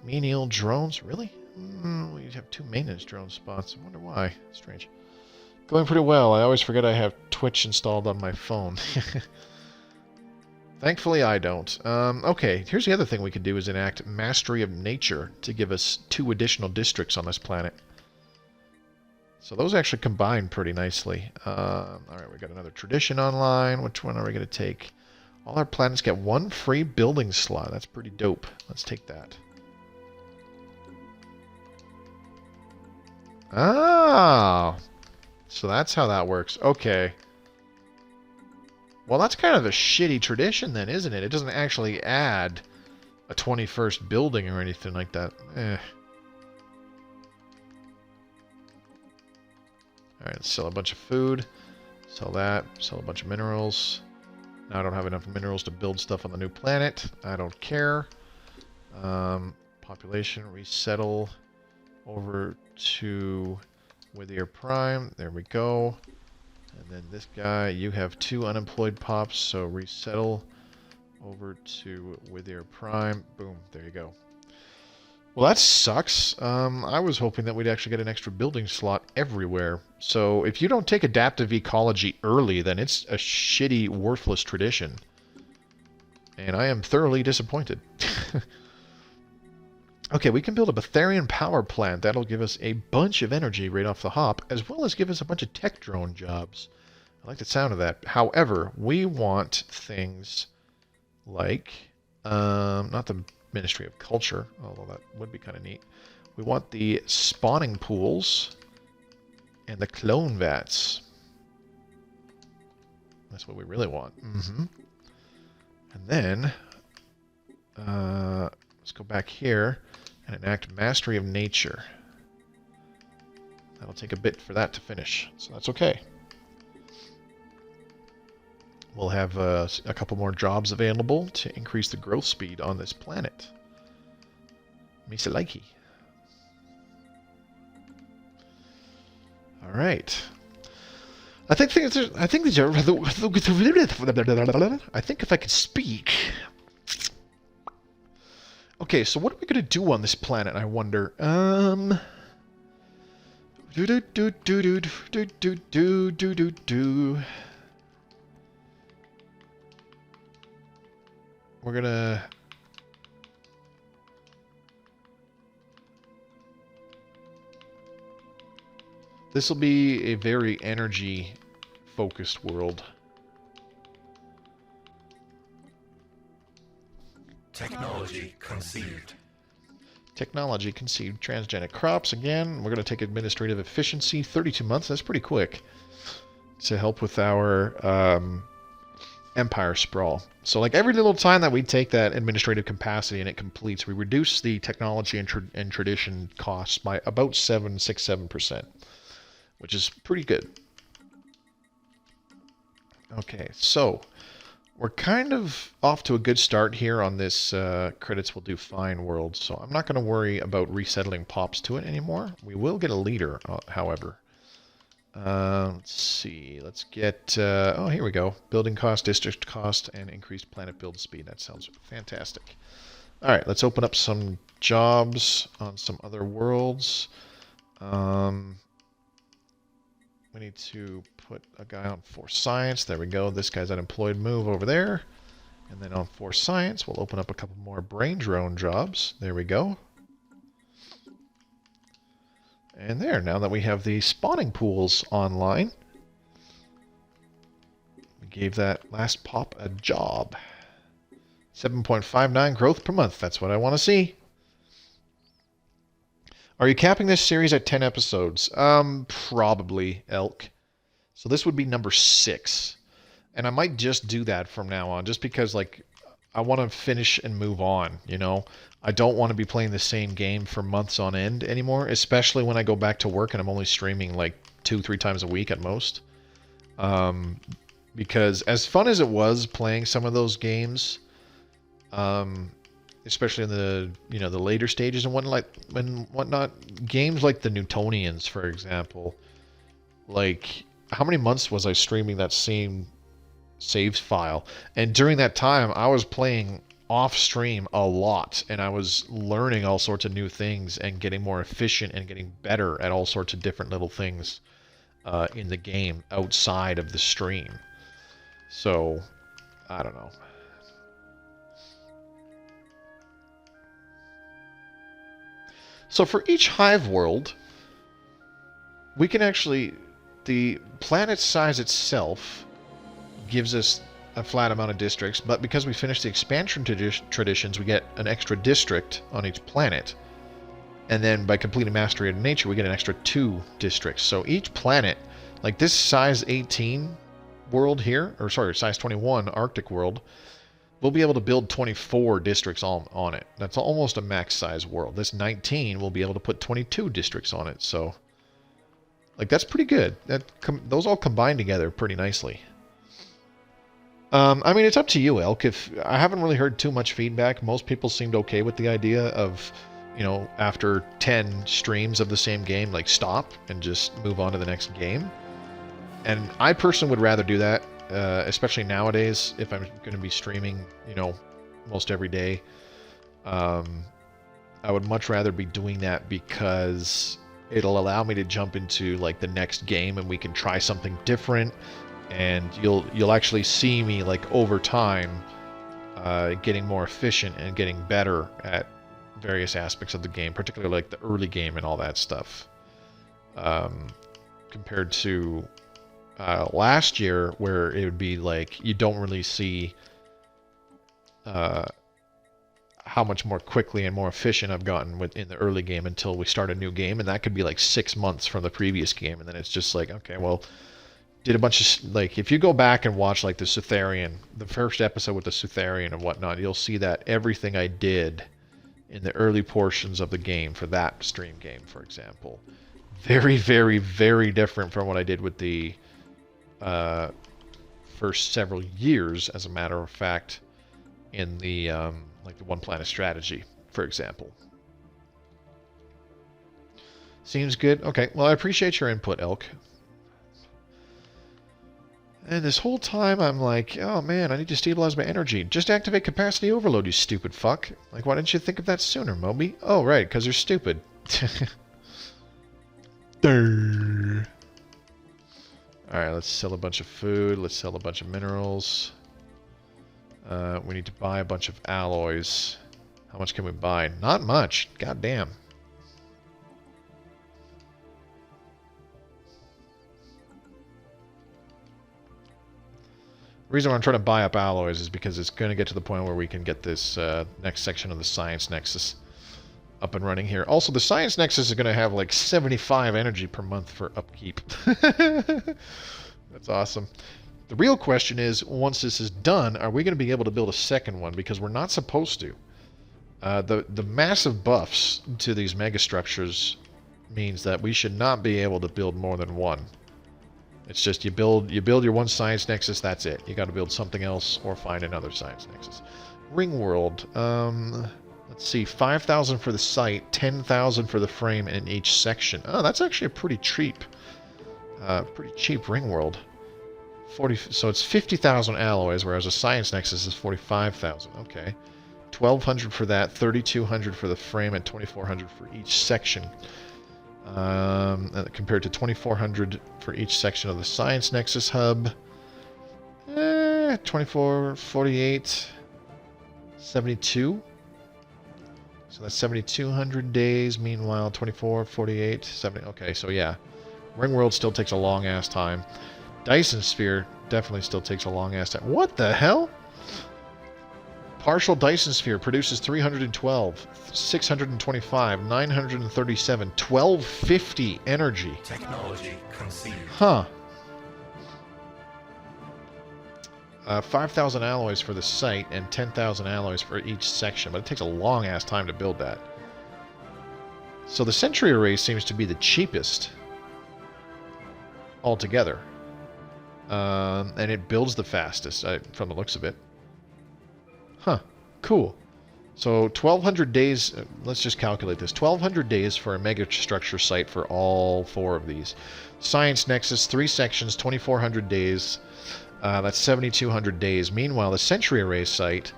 Menial drones. Really? We have 2 maintenance drone spots. I wonder why. Strange. Going pretty well. I always forget I have Twitch installed on my phone. Thankfully, I don't. Okay, here's the other thing we can do is enact Mastery of Nature to give us 2 additional districts on this planet. So those actually combine pretty nicely. Alright, we got another tradition online. Which one are we going to take? All our planets get 1 free building slot. That's pretty dope. Let's take that. Ah! So that's how that works. Okay. Well, that's kind of a shitty tradition then, isn't it? It doesn't actually add a 21st building or anything like that. Alright, let's sell a bunch of food. Sell that. Sell a bunch of minerals. Now I don't have enough minerals to build stuff on the new planet. I don't care. Population, resettle over to Whittier Prime. There we go. And then this guy, you have 2 unemployed pops, so resettle over to Whittier Prime. Boom, there you go. Well, that sucks. I was hoping that we'd actually get an extra building slot everywhere. So if you don't take adaptive ecology early, then it's a shitty, worthless tradition. And I am thoroughly disappointed. Okay, we can build a Betharian power plant. That'll give us a bunch of energy right off the hop, as well as give us a bunch of tech drone jobs. I like the sound of that. However, we want things like, not the Ministry of Culture, although that would be kind of neat. We want the spawning pools and the clone vats. That's what we really want. And then, let's go back here and enact Mastery of Nature. That'll take a bit for that to finish, so that's okay. We'll have a couple more jobs available to increase the growth speed on this planet. Misaliki. All right. I think if I could speak. Okay, so what are we gonna do on this planet? I wonder. We're gonna. This will be a very energy-focused world. Technology conceived. Technology conceived. Transgenic Crops, again. We're going to take administrative efficiency. 32 months, that's pretty quick. To help with our empire sprawl. So like every little time that we take that administrative capacity and it completes, we reduce the technology and tradition costs by about 7%. Which is pretty good. Okay, so we're kind of off to a good start here on this credits will do fine world, so I'm not going to worry about resettling pops to it anymore. We will get a leader, however. Let's see, let's get, oh, here we go. Building cost, district cost, and increased planet build speed. That sounds fantastic. Alright, let's open up some jobs on some other worlds. We need to put a guy on Force Science. There we go. This guy's unemployed. Move over there. And then on Force Science, we'll open up a couple more brain drone jobs. There we go. And there, now that we have the spawning pools online, gave that last pop a job. 7.59 growth per month. That's what I want to see. Are you capping this series at 10 episodes? Probably, Elk. So this would be number 6. And I might just do that from now on, just because, like, I want to finish and move on, you know? I don't want to be playing the same game for months on end anymore, especially when I go back to work and I'm only streaming, like, 2-3 times a week at most. Because as fun as it was playing some of those games, especially in the, you know, the later stages and whatnot, games like the Newtonians, for example, like, how many months was I streaming that same saves file? And during that time, I was playing off stream a lot, and I was learning all sorts of new things and getting more efficient and getting better at all sorts of different little things in the game outside of the stream. So, I don't know. So for each Hive world, we can actually, the planet size itself gives us a flat amount of districts, but because we finished the expansion traditions, we get an extra district on each planet. And then by completing Mastery of Nature, we get an extra 2 districts. So each planet, like this size 18 world here, or sorry, size 21 Arctic world, we'll be able to build 24 districts on it. That's almost a max size world. This 19 will be able to put 22 districts on it. So, like, that's pretty good. Those all combine together pretty nicely. I mean, it's up to you, Elk. I haven't really heard too much feedback. Most people seemed okay with the idea of, you know, after 10 streams of the same game, like, stop and just move on to the next game. And I personally would rather do that, especially nowadays, if I'm going to be streaming, you know, most every day. I would much rather be doing that because it'll allow me to jump into, like, the next game and we can try something different. And you'll actually see me, like, over time, getting more efficient and getting better at various aspects of the game, particularly like the early game and all that stuff. Compared to last year, where it would be like you don't really see how much more quickly and more efficient I've gotten within the early game until we start a new game, and that could be like 6 months from the previous game, and then it's just like, okay, well, did a bunch of, like, if you go back and watch, like, the Sutherian, the first episode with the Sutherian and whatnot, you'll see that everything I did in the early portions of the game for that stream game, for example, very, very, very different from what I did with the first several years, as a matter of fact, in the, like, the One Planet strategy, for example. Seems good. Okay, well, I appreciate your input, Elk. And this whole time I'm like, oh man, I need to stabilize my energy. Just activate capacity overload, you stupid fuck. Like, why didn't you think of that sooner, Moby? Oh, right, because you're stupid. Alright, let's sell a bunch of food. Let's sell a bunch of minerals. We need to buy a bunch of alloys. How much can we buy? Not much. God damn. The reason why I'm trying to buy up alloys is because it's going to get to the point where we can get this next section of the Science Nexus up and running here. Also, the Science Nexus is going to have like 75 energy per month for upkeep. That's awesome. The real question is, once this is done, are we going to be able to build a second one? Because we're not supposed to. The massive buffs to these megastructures means that we should not be able to build more than one. It's just you build your one Science Nexus, that's it. You got to build something else or find another Science Nexus. Ring World. Let's see, 5,000 for the site, 10,000 for the frame in each section. Oh, that's actually a pretty cheap Ring World. So it's 50,000 alloys, whereas a Science Nexus is 45,000. Okay, 1,200 for that, 3,200 for the frame, and 2,400 for each section. Compared to 2,400 for each section of the Science Nexus hub. 24, 48, 72. So that's 7,200 days. Meanwhile, 24, 48, 70. Okay, so yeah. Ring World still takes a long-ass time. Dyson sphere definitely still takes a long ass time. What the hell? Partial Dyson sphere produces 312, 625, 937, 1250 energy. Technology conceived. Huh. 5,000 alloys for the site and 10,000 alloys for each section, but it takes a long ass time to build that. So the Sentry Array seems to be the cheapest altogether. And it builds the fastest, from the looks of it. Huh. Cool. So 1,200 days, let's just calculate this. 1,200 days for a megastructure site for all 4 of these. Science Nexus, 3 sections, 2,400 days. That's 7,200 days. Meanwhile, the Sentry Array site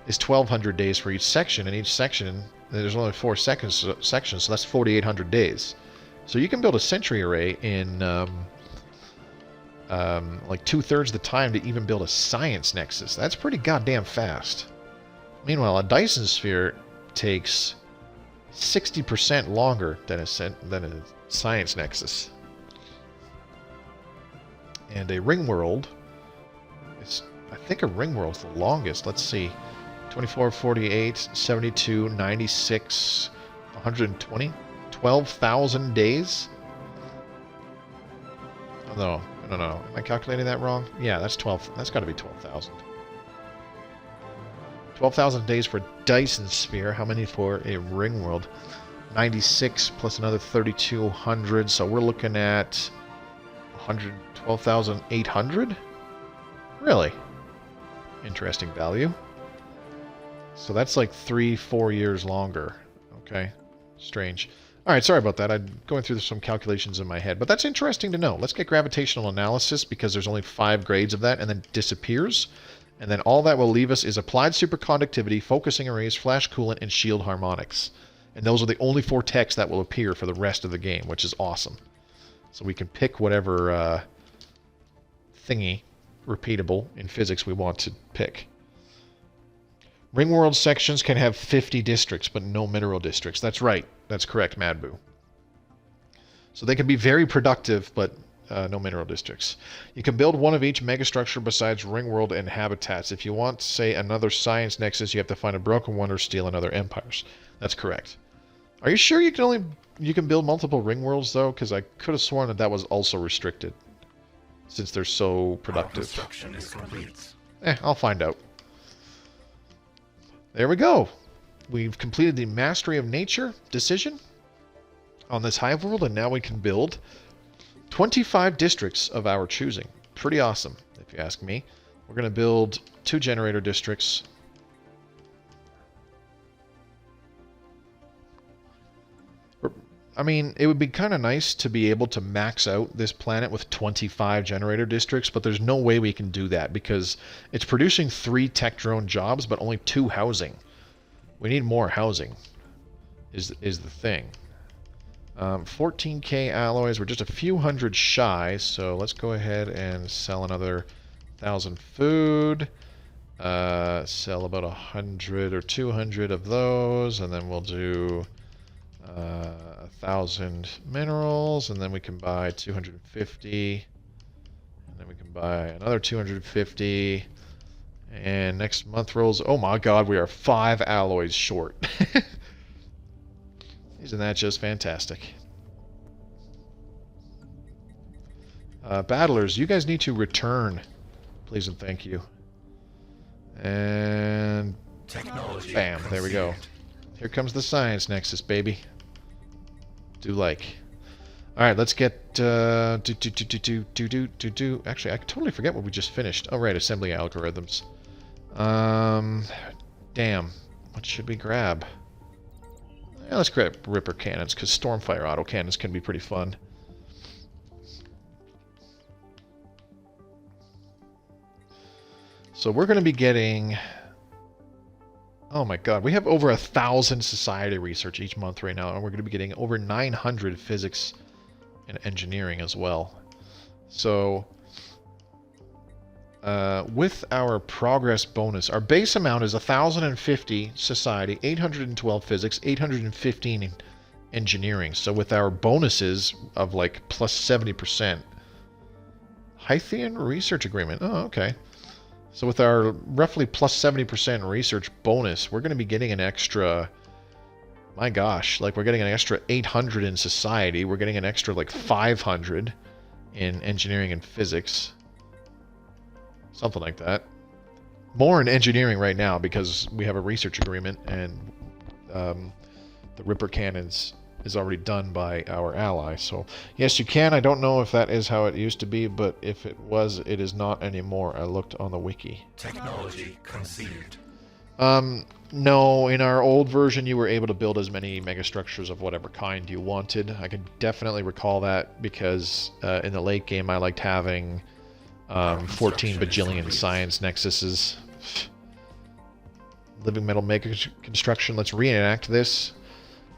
is 1,200 days for each section, and each section, there's only 4 sections, so that's 4,800 days. So you can build a Sentry Array in like 2/3 of the time to even build a Science Nexus. That's pretty goddamn fast. Meanwhile, a Dyson sphere takes 60% longer than a Science Nexus. And a Ring World, I think a Ring World's the longest. Let's see. 24, 48, 72, 96, 120, 12,000 days? No. Am I calculating that wrong? Yeah, that's 12. That's got to be 12,000. 12,000 days for Dyson Sphere. How many for a Ring World? 96 plus another 3,200. So we're looking at 12,800? Really? Interesting value. So that's like 3-4 years longer. Okay. Strange. Alright, sorry about that. I'm going through some calculations in my head. But that's interesting to know. Let's get gravitational analysis because there's only 5 grades of that and then it disappears. And then all that will leave us is applied superconductivity, focusing arrays, flash coolant, and shield harmonics. And those are the only 4 techs that will appear for the rest of the game, which is awesome. So we can pick whatever thingy, repeatable, in physics we want to pick. Ring World sections can have 50 districts, but no mineral districts. That's right. That's correct, Madboo. So they can be very productive, but no mineral districts. You can build one of each megastructure besides Ring World and habitats. If you want, say, another Science Nexus, you have to find a broken one or steal another empires. That's correct. Are you sure you can build multiple Ring Worlds, though? Because I could have sworn that was also restricted, since they're so productive. Construction is complete. I'll find out. There we go. We've completed the Mastery of Nature decision on this Hive World, and now we can build 25 districts of our choosing. Pretty awesome, if you ask me. We're going to build 2 generator districts. I mean, it would be kind of nice to be able to max out this planet with 25 generator districts, but there's no way we can do that because it's producing 3 tech drone jobs, but only 2 housing. We need more housing, is the thing. 14k alloys. We're just a few hundred shy, so let's go ahead and sell another 1,000 food. Sell about 100 or 200 of those, and then we'll do 1,000 minerals, and then we can buy 250, and then we can buy another 250, and next month rolls. Oh my god, we are 5 alloys short. Isn't that just fantastic? Battlers, you guys need to return, please and thank you. And Technology bam, there we go. Here comes the Science Nexus, baby. Do like. Alright, let's get actually, I totally forget what we just finished. Oh right, assembly algorithms. Damn. What should we grab? Yeah, let's grab Ripper cannons, because Stormfire autocannons can be pretty fun. So we're going to be getting... Oh my god, we have over 1,000 society research each month right now, and we're going to be getting over 900 physics and engineering as well. So, with our progress bonus, our base amount is 1,050 society, 812 physics, 815 engineering. So with our bonuses of like plus 70%, Hythian research agreement. Oh, okay. So with our roughly plus 70% research bonus, we're going to be getting an extra, my gosh, like we're getting an extra 800 in society. We're getting an extra like 500 in engineering and physics. Something like that. More in engineering right now because we have a research agreement and the Ripper cannons is already done by our ally. So yes, you can. I don't know if that is how it used to be, but if it was, it is not anymore. I looked on the wiki. Technology conceived. No, in our old version you were able to build as many megastructures of whatever kind you wanted. I can definitely recall that because in the late game I liked having 14 bajillion Science Nexuses. Living metal mega construction. Let's reenact this.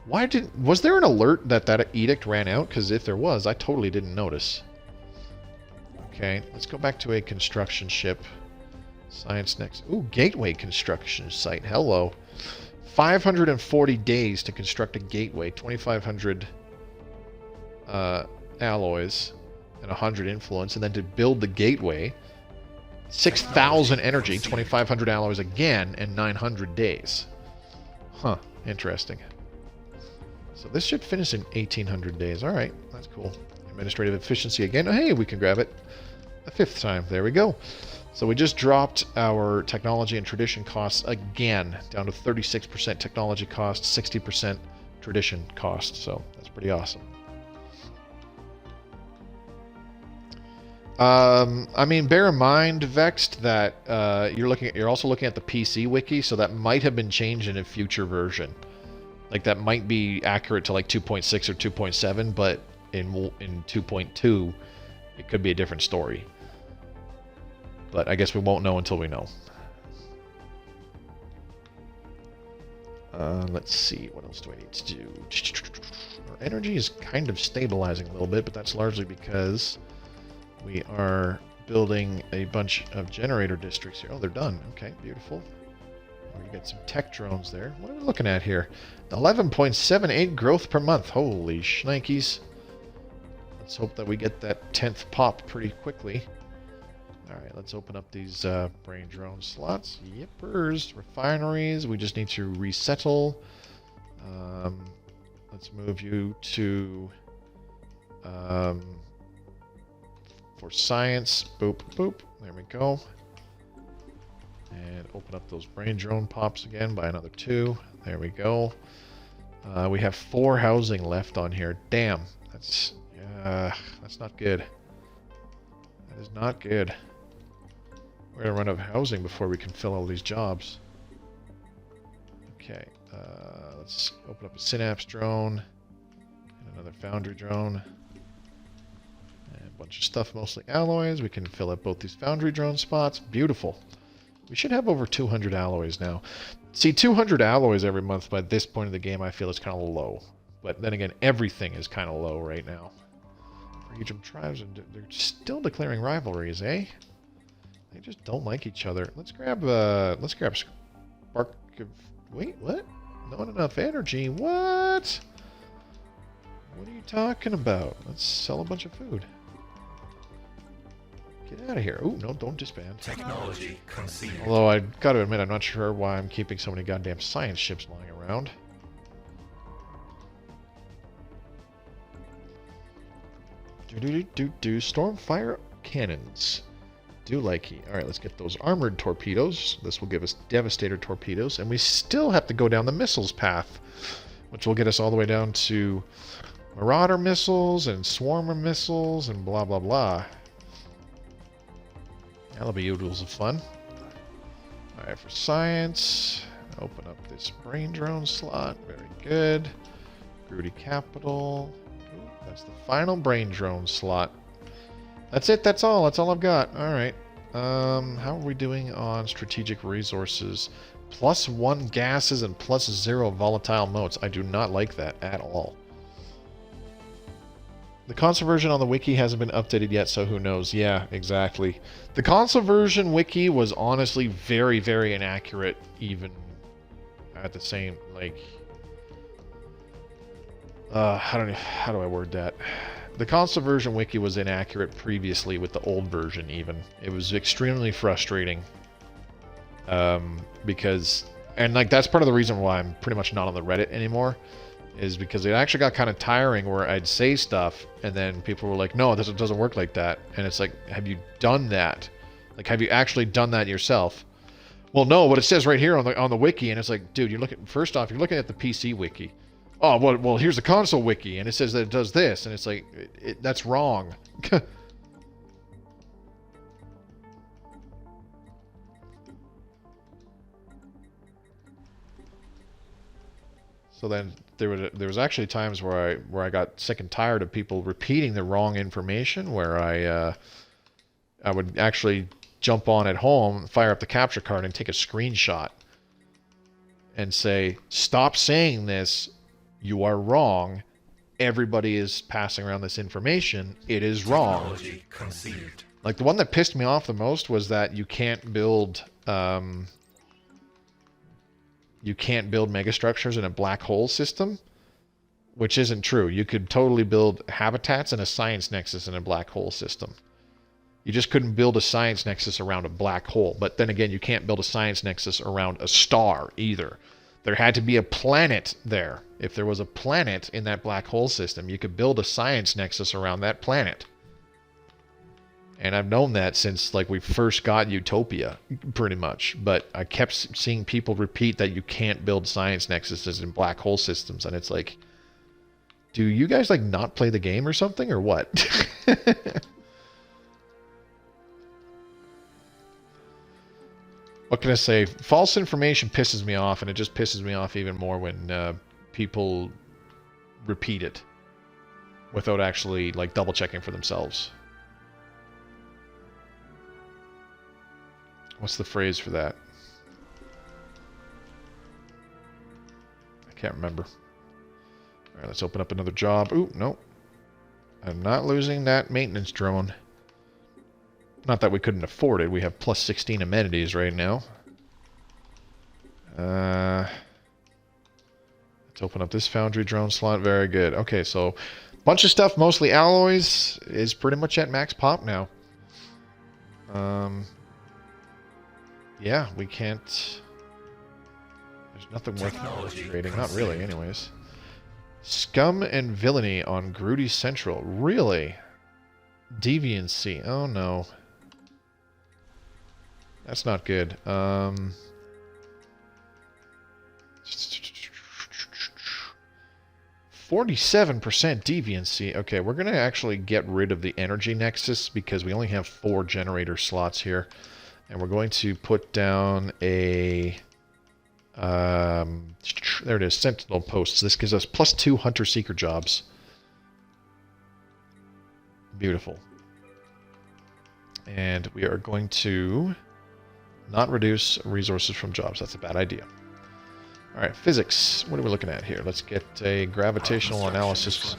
Was there an alert that that edict ran out? Because if there was, I totally didn't notice. Okay, let's go back to a construction ship. Science Nexus. Ooh, gateway construction site. Hello. 540 days to construct a gateway. 2,500 alloys and 100 influence. And then to build the gateway, 6,000 energy, 2,500 alloys again, and 900 days. Huh, interesting. So this should finish in 1,800 days. All right, that's cool. Administrative efficiency again. Oh, hey, we can grab it a 5th time. There we go. So we just dropped our technology and tradition costs again, down to 36% technology cost, 60% tradition cost. So that's pretty awesome. I mean, bear in mind, Vexed, that you're also looking at the PC wiki, so that might have been changed in a future version. Like that might be accurate to like 2.6 or 2.7, but in 2.2, it could be a different story. But I guess we won't know until we know. Let's see, what else do I need to do? Our energy is kind of stabilizing a little bit, but that's largely because we are building a bunch of generator districts here. Oh, they're done. Okay, beautiful. We get some tech drones there. What are we looking at here? 11.78 growth per month. Holy shnikes. Let's hope that we get that 10th pop pretty quickly. Alright, let's open up these brain drone slots. Yippers. Refineries. We just need to resettle. Let's move you to... for science. Boop, boop. There we go. And open up those brain drone pops again by another 2. There we go. We have 4 housing left on here. Damn. That's not good. That is not good. We're going to run out of housing before we can fill all these jobs. Okay. Let's open up a Synapse drone. And another Foundry drone. And a bunch of stuff, mostly alloys. We can fill up both these Foundry drone spots. Beautiful. We should have over 200 alloys now. See, 200 alloys every month by this point of the game, I feel is kind of low. But then again, everything is kind of low right now. Region tribes, they're still declaring rivalries, eh? They just don't like each other. Let's grab Spark of... Wait, what? Not enough energy? What? What are you talking about? Let's sell a bunch of food. Get out of here. Oh, no, don't disband. Technology conceived. Although I gotta admit, I'm not sure why I'm keeping so many goddamn science ships lying around. Stormfire cannons. Do like he. Alright, let's get those armored torpedoes. This will give us Devastator torpedoes. And we still have to go down the missiles path, which will get us all the way down to Marauder missiles and Swarmer missiles and blah, blah, blah. That'll be oodles of fun. Alright, for science, open up this brain drone slot. Very good. Grooty Capital. Ooh, that's the final brain drone slot. That's it, that's all. That's all I've got. Alright. How are we doing on strategic resources? +1 gases and +0 volatile motes. I do not like that at all. The console version on the wiki hasn't been updated yet, so who knows? Yeah, exactly. The console version wiki was honestly very, very inaccurate, even at the same, like... how do I word that? The console version wiki was inaccurate previously with the old version even. It was extremely frustrating. Because, and like that's part of the reason why I'm pretty much not on the Reddit anymore, is because it actually got kind of tiring where I'd say stuff and then people were like, no, this doesn't work like that. And it's like, have you done that? Like, have you actually done that yourself? Well, no, what it says right here on the wiki, and it's like, dude, you're looking, first off, you're looking at the PC wiki. Oh, well, here's the console wiki, and it says that it does this, and it's like, that's wrong. So then there was actually times where I got sick and tired of people repeating the wrong information, where I would actually jump on at home, fire up the capture card, and take a screenshot and say, stop saying this, you are wrong, everybody is passing around this information, it is wrong. Like the one that pissed me off the most was that you can't build megastructures in a black hole system, which isn't true. You could totally build habitats in a Science Nexus in a black hole system. You just couldn't build a Science Nexus around a black hole. But then again, you can't build a Science Nexus around a star either. There had to be a planet there. If there was a planet in that black hole system, you could build a Science Nexus around that planet. And I've known that since like we first got Utopia, pretty much. But I kept seeing people repeat that you can't build Science Nexuses in black hole systems. And it's like, do you guys like not play the game or something or what? What can I say? False information pisses me off, and it just pisses me off even more when people repeat it without actually like double checking for themselves. What's the phrase for that? I can't remember. All right, let's open up another job. Ooh, no. I'm not losing that maintenance drone. Not that we couldn't afford it. We have plus 16 amenities right now. Let's open up this foundry drone slot. Very good. Okay, so bunch of stuff, mostly alloys, is pretty much at max pop now. Yeah, we can't... There's nothing worth upgrading. Not really, anyways. Scum and villainy on Grooties Central. Really? Deviancy. Oh, no. That's not good. 47% deviancy. Okay, we're going to actually get rid of the energy nexus because we only have 4 generator slots here. And we're going to put down a... there it is, sentinel posts. This gives us plus 2 hunter-seeker jobs. Beautiful. And we are going to not reduce resources from jobs. That's a bad idea. Alright, physics. What are we looking at here? Let's get a gravitational analysis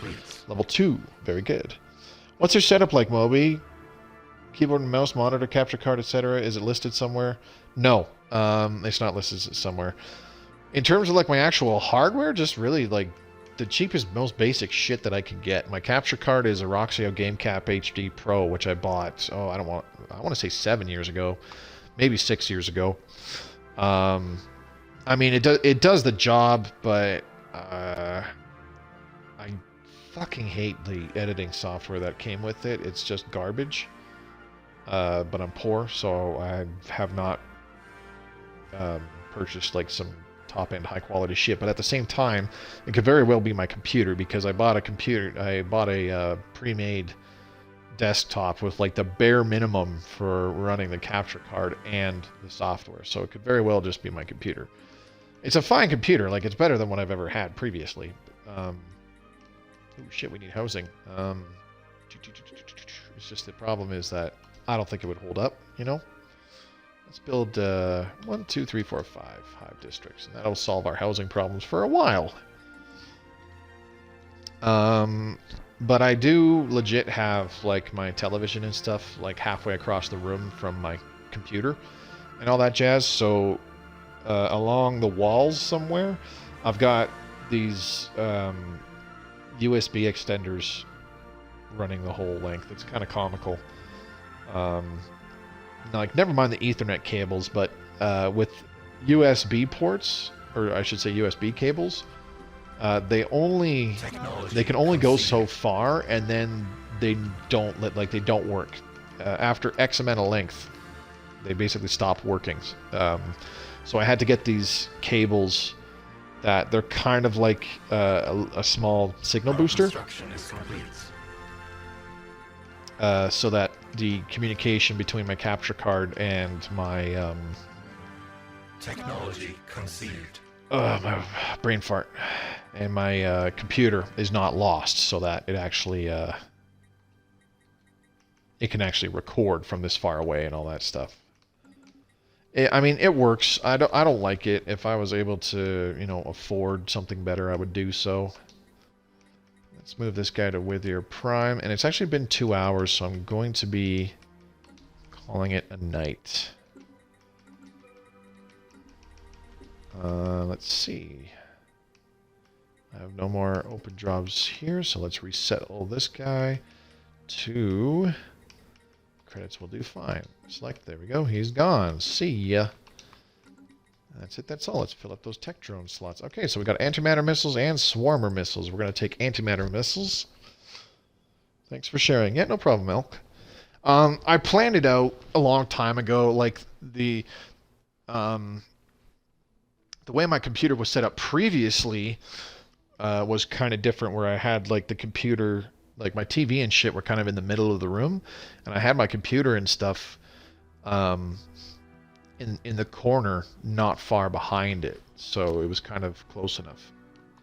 level 2. Very good. What's your setup like, Moby? Keyboard and mouse, monitor, capture card, etc. Is it listed somewhere? No. It's not listed somewhere. In terms of like my actual hardware, just really like the cheapest, most basic shit that I can get. My capture card is a Roxio GameCap HD Pro, which I bought, I want to say 7 years ago, maybe 6 years ago. I mean, it does the job, but I fucking hate the editing software that came with it. It's just garbage. But I'm poor, so I have not purchased like some top-end high-quality shit. But at the same time, it could very well be my computer, because I bought a pre-made desktop with like the bare minimum for running the capture card and the software. So it could very well just be my computer. It's a fine computer, like it's better than what I've ever had previously. Oh shit, we need housing. It's just the problem is that I don't think it would hold up, you know? Let's build 1, 2, 3, 4, 5 hive districts, and that'll solve our housing problems for a while. But I do legit have like my television and stuff like halfway across the room from my computer and all that jazz, so along the walls somewhere I've got these USB extenders running the whole length. It's kind of comical. Like, never mind the Ethernet cables, but with USB ports, or I should say USB cables, they can only go so far, and then they don't work. After X amount of length, they basically stop working. So I had to get these cables that they're kind of like a small signal booster, so that the communication between my capture card and my Technology conceived. my brain fart, and my computer is not lost, so that it actually it can actually record from this far away and all that stuff. I mean, it works. I don't like it. If I was able to, you know, afford something better, I would do so. Let's move this guy to Wither Prime, and it's actually been 2 hours, so I'm going to be calling it a night. Let's see. I have no more open jobs here, so let's reset all this guy to... Credits will do fine. Select, there we go, he's gone. See ya. That's it, that's all. Let's fill up those tech drone slots. Okay, so we got antimatter missiles and swarmer missiles. We're going to take antimatter missiles. Thanks for sharing. Yeah, no problem, Elk. I planned it out a long time ago, like the way my computer was set up previously was kind of different, where I had like the computer, like my TV and shit were kind of in the middle of the room, and I had my computer and stuff in the corner not far behind it, so it was kind of close enough.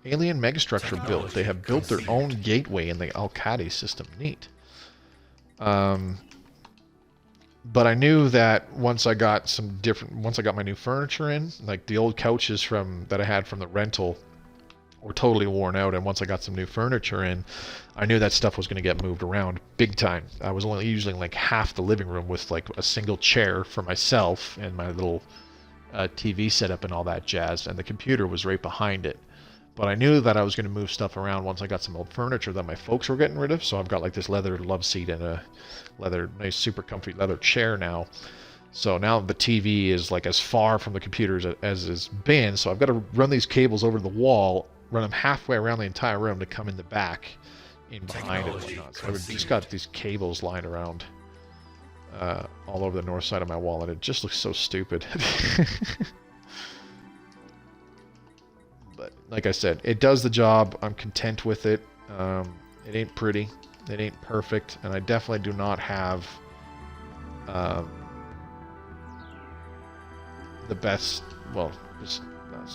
Alien megastructure built. They have built their own gateway in the Alcati system. Neat. But I knew that once I got my new furniture in, like the old couches that I had from the rental were totally worn out, and once I got some new furniture in, I knew that stuff was going to get moved around big time. I was only using like half the living room with like a single chair for myself and my little TV setup and all that jazz, and the computer was right behind it. But I knew that I was going to move stuff around once I got some old furniture that my folks were getting rid of, so I've got like this leather love seat and a nice super comfy leather chair now. So now the TV is like as far from the computer as it's been, so I've got to run these cables over the wall, run them halfway around the entire room to come in the back, in behind it and whatnot. So I've just got these cables lying around all over the north side of my wall, and it just looks so stupid. But like I said, it does the job. I'm content with it. It ain't pretty. It ain't perfect, and I definitely do not have the best, well, it's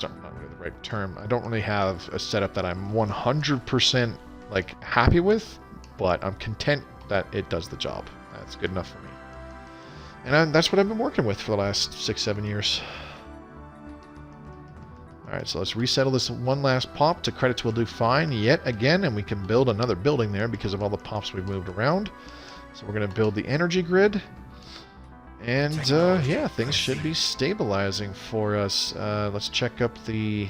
not really the right term. I don't really have a setup that I'm 100% like happy with, but I'm content that it does the job. That's good enough for me. And that's what I've been working with for the last 6-7 years. Alright, so let's resettle this one last pop to credits will do fine yet again, and we can build another building there because of all the pops we've moved around. So we're going to build the energy grid. And yeah, things should be stabilizing for us. Let's check up the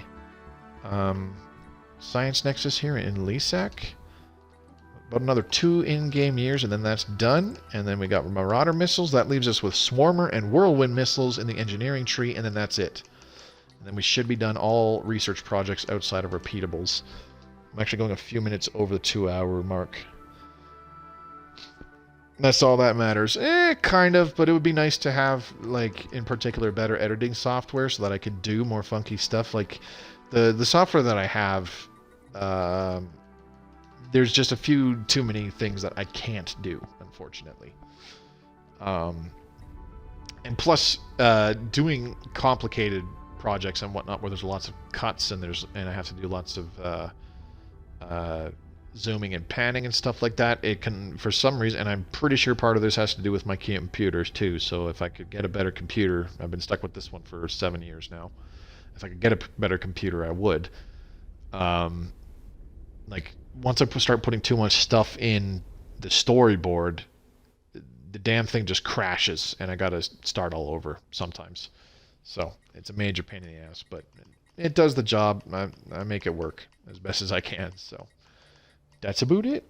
Science Nexus here in Lisak. About another 2 in-game years, and then that's done. And then we got Marauder missiles. That leaves us with Swarmer and Whirlwind missiles in the engineering tree, and then that's it. And then we should be done all research projects outside of repeatables. I'm actually going a few minutes over the 2-hour mark. That's all that matters. Kind of, but it would be nice to have, like, in particular, better editing software so that I could do more funky stuff. Like, the software that I have, there's just a few too many things that I can't do, unfortunately. And plus, doing complicated projects and whatnot where there's lots of cuts and I have to do lots of zooming and panning and stuff like that, it can, for some reason, and I'm pretty sure part of this has to do with my computers too, so if I could get a better computer, I've been stuck with this one for 7 years now, if I could get a better computer I would. Like, once I start putting too much stuff in the storyboard, the damn thing just crashes and I gotta start all over sometimes. So it's a major pain in the ass, but it does the job. I make it work as best as I can, so that's about it.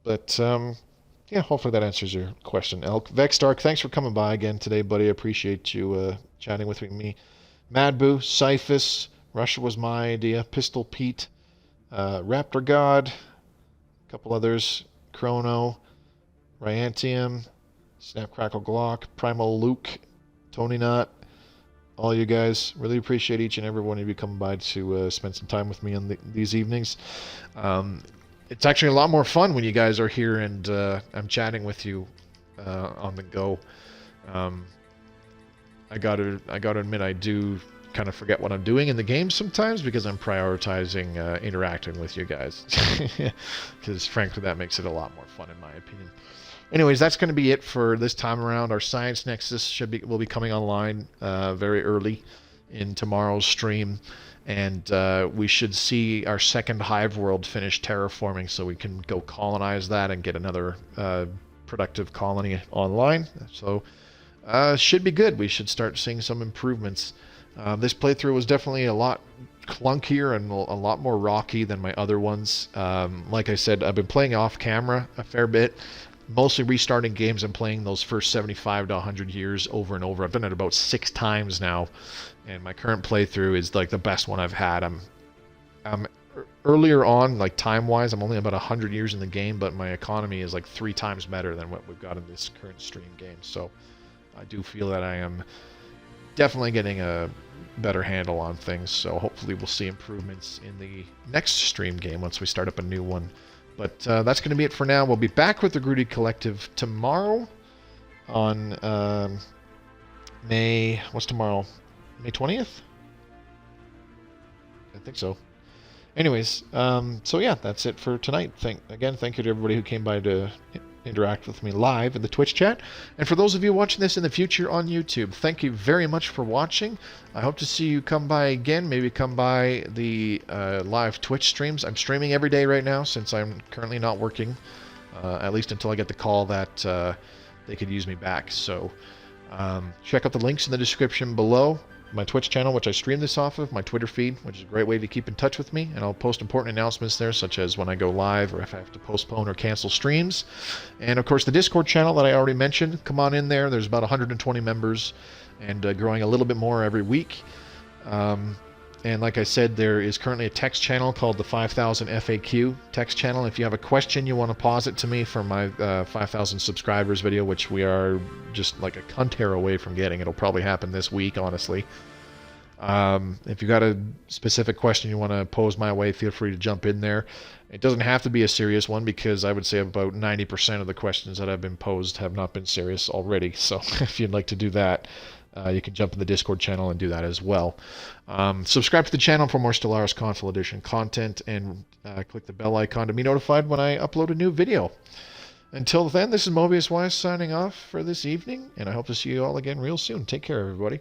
But yeah, hopefully that answers your question. Elk Vexdark, thanks for coming by again today, buddy. I appreciate you chatting with me. Madboo, Cyphus, Russia was my idea. Pistol Pete, Raptor God, a couple others, Chrono, Ryantium, Snap Crackle Glock, Primal Luke, Tony Knott, all you guys. Really appreciate each and every one of you coming by to spend some time with me on these evenings. It's actually a lot more fun when you guys are here and I'm chatting with you on the go. I gotta admit, I do kind of forget what I'm doing in the game sometimes because I'm prioritizing interacting with you guys. Because frankly, that makes it a lot more fun in my opinion. Anyways, that's going to be it for this time around. Our Science Nexus will be coming online very early in tomorrow's stream. And we should see our second Hive World finish terraforming so we can go colonize that and get another productive colony online. So should be good. We should start seeing some improvements. This playthrough was definitely a lot clunkier and a lot more rocky than my other ones. Like I said, I've been playing off camera a fair bit. Mostly restarting games and playing those first 75 to 100 years over and over. I've done it about 6 times now, and my current playthrough is like the best one I've had. I'm earlier on, like time-wise, I'm only about 100 years in the game, but my economy is like 3 times better than what we've got in this current stream game. So I do feel that I am definitely getting a better handle on things. So hopefully we'll see improvements in the next stream game once we start up a new one. But that's going to be it for now. We'll be back with the Grooty Collective tomorrow on what's tomorrow? May 20th? I think so. Anyways, so yeah, that's it for tonight. Thank you to everybody who came by to interact with me live in the Twitch chat. And for those of you watching this in the future on YouTube, thank you very much for watching. I hope to see you come by again. Maybe come by the live Twitch streams. I'm streaming every day right now since I'm currently not working, at least until I get the call that they could use me back. So check out the links in the description below. My Twitch channel, which I stream this off of, my Twitter feed, which is a great way to keep in touch with me, and I'll post important announcements there, such as when I go live or if I have to postpone or cancel streams. And of course, the Discord channel that I already mentioned, come on in there. There's about 120 members and growing a little bit more every week. And like I said, there is currently a text channel called the 5000 FAQ text channel. If you have a question, you want to pause it to me for my 5,000 subscribers video, which we are just like a cunt hair away from getting. It'll probably happen this week, honestly. If you got a specific question you want to pose my way, feel free to jump in there. It doesn't have to be a serious one because I would say about 90% of the questions that have been posed have not been serious already. So if you'd like to do that, you can jump in the Discord channel and do that as well. Subscribe to the channel for more Stellaris Console Edition content and click the bell icon to be notified when I upload a new video. Until then, this is Mobius Wise signing off for this evening, and I hope to see you all again real soon. Take care, everybody.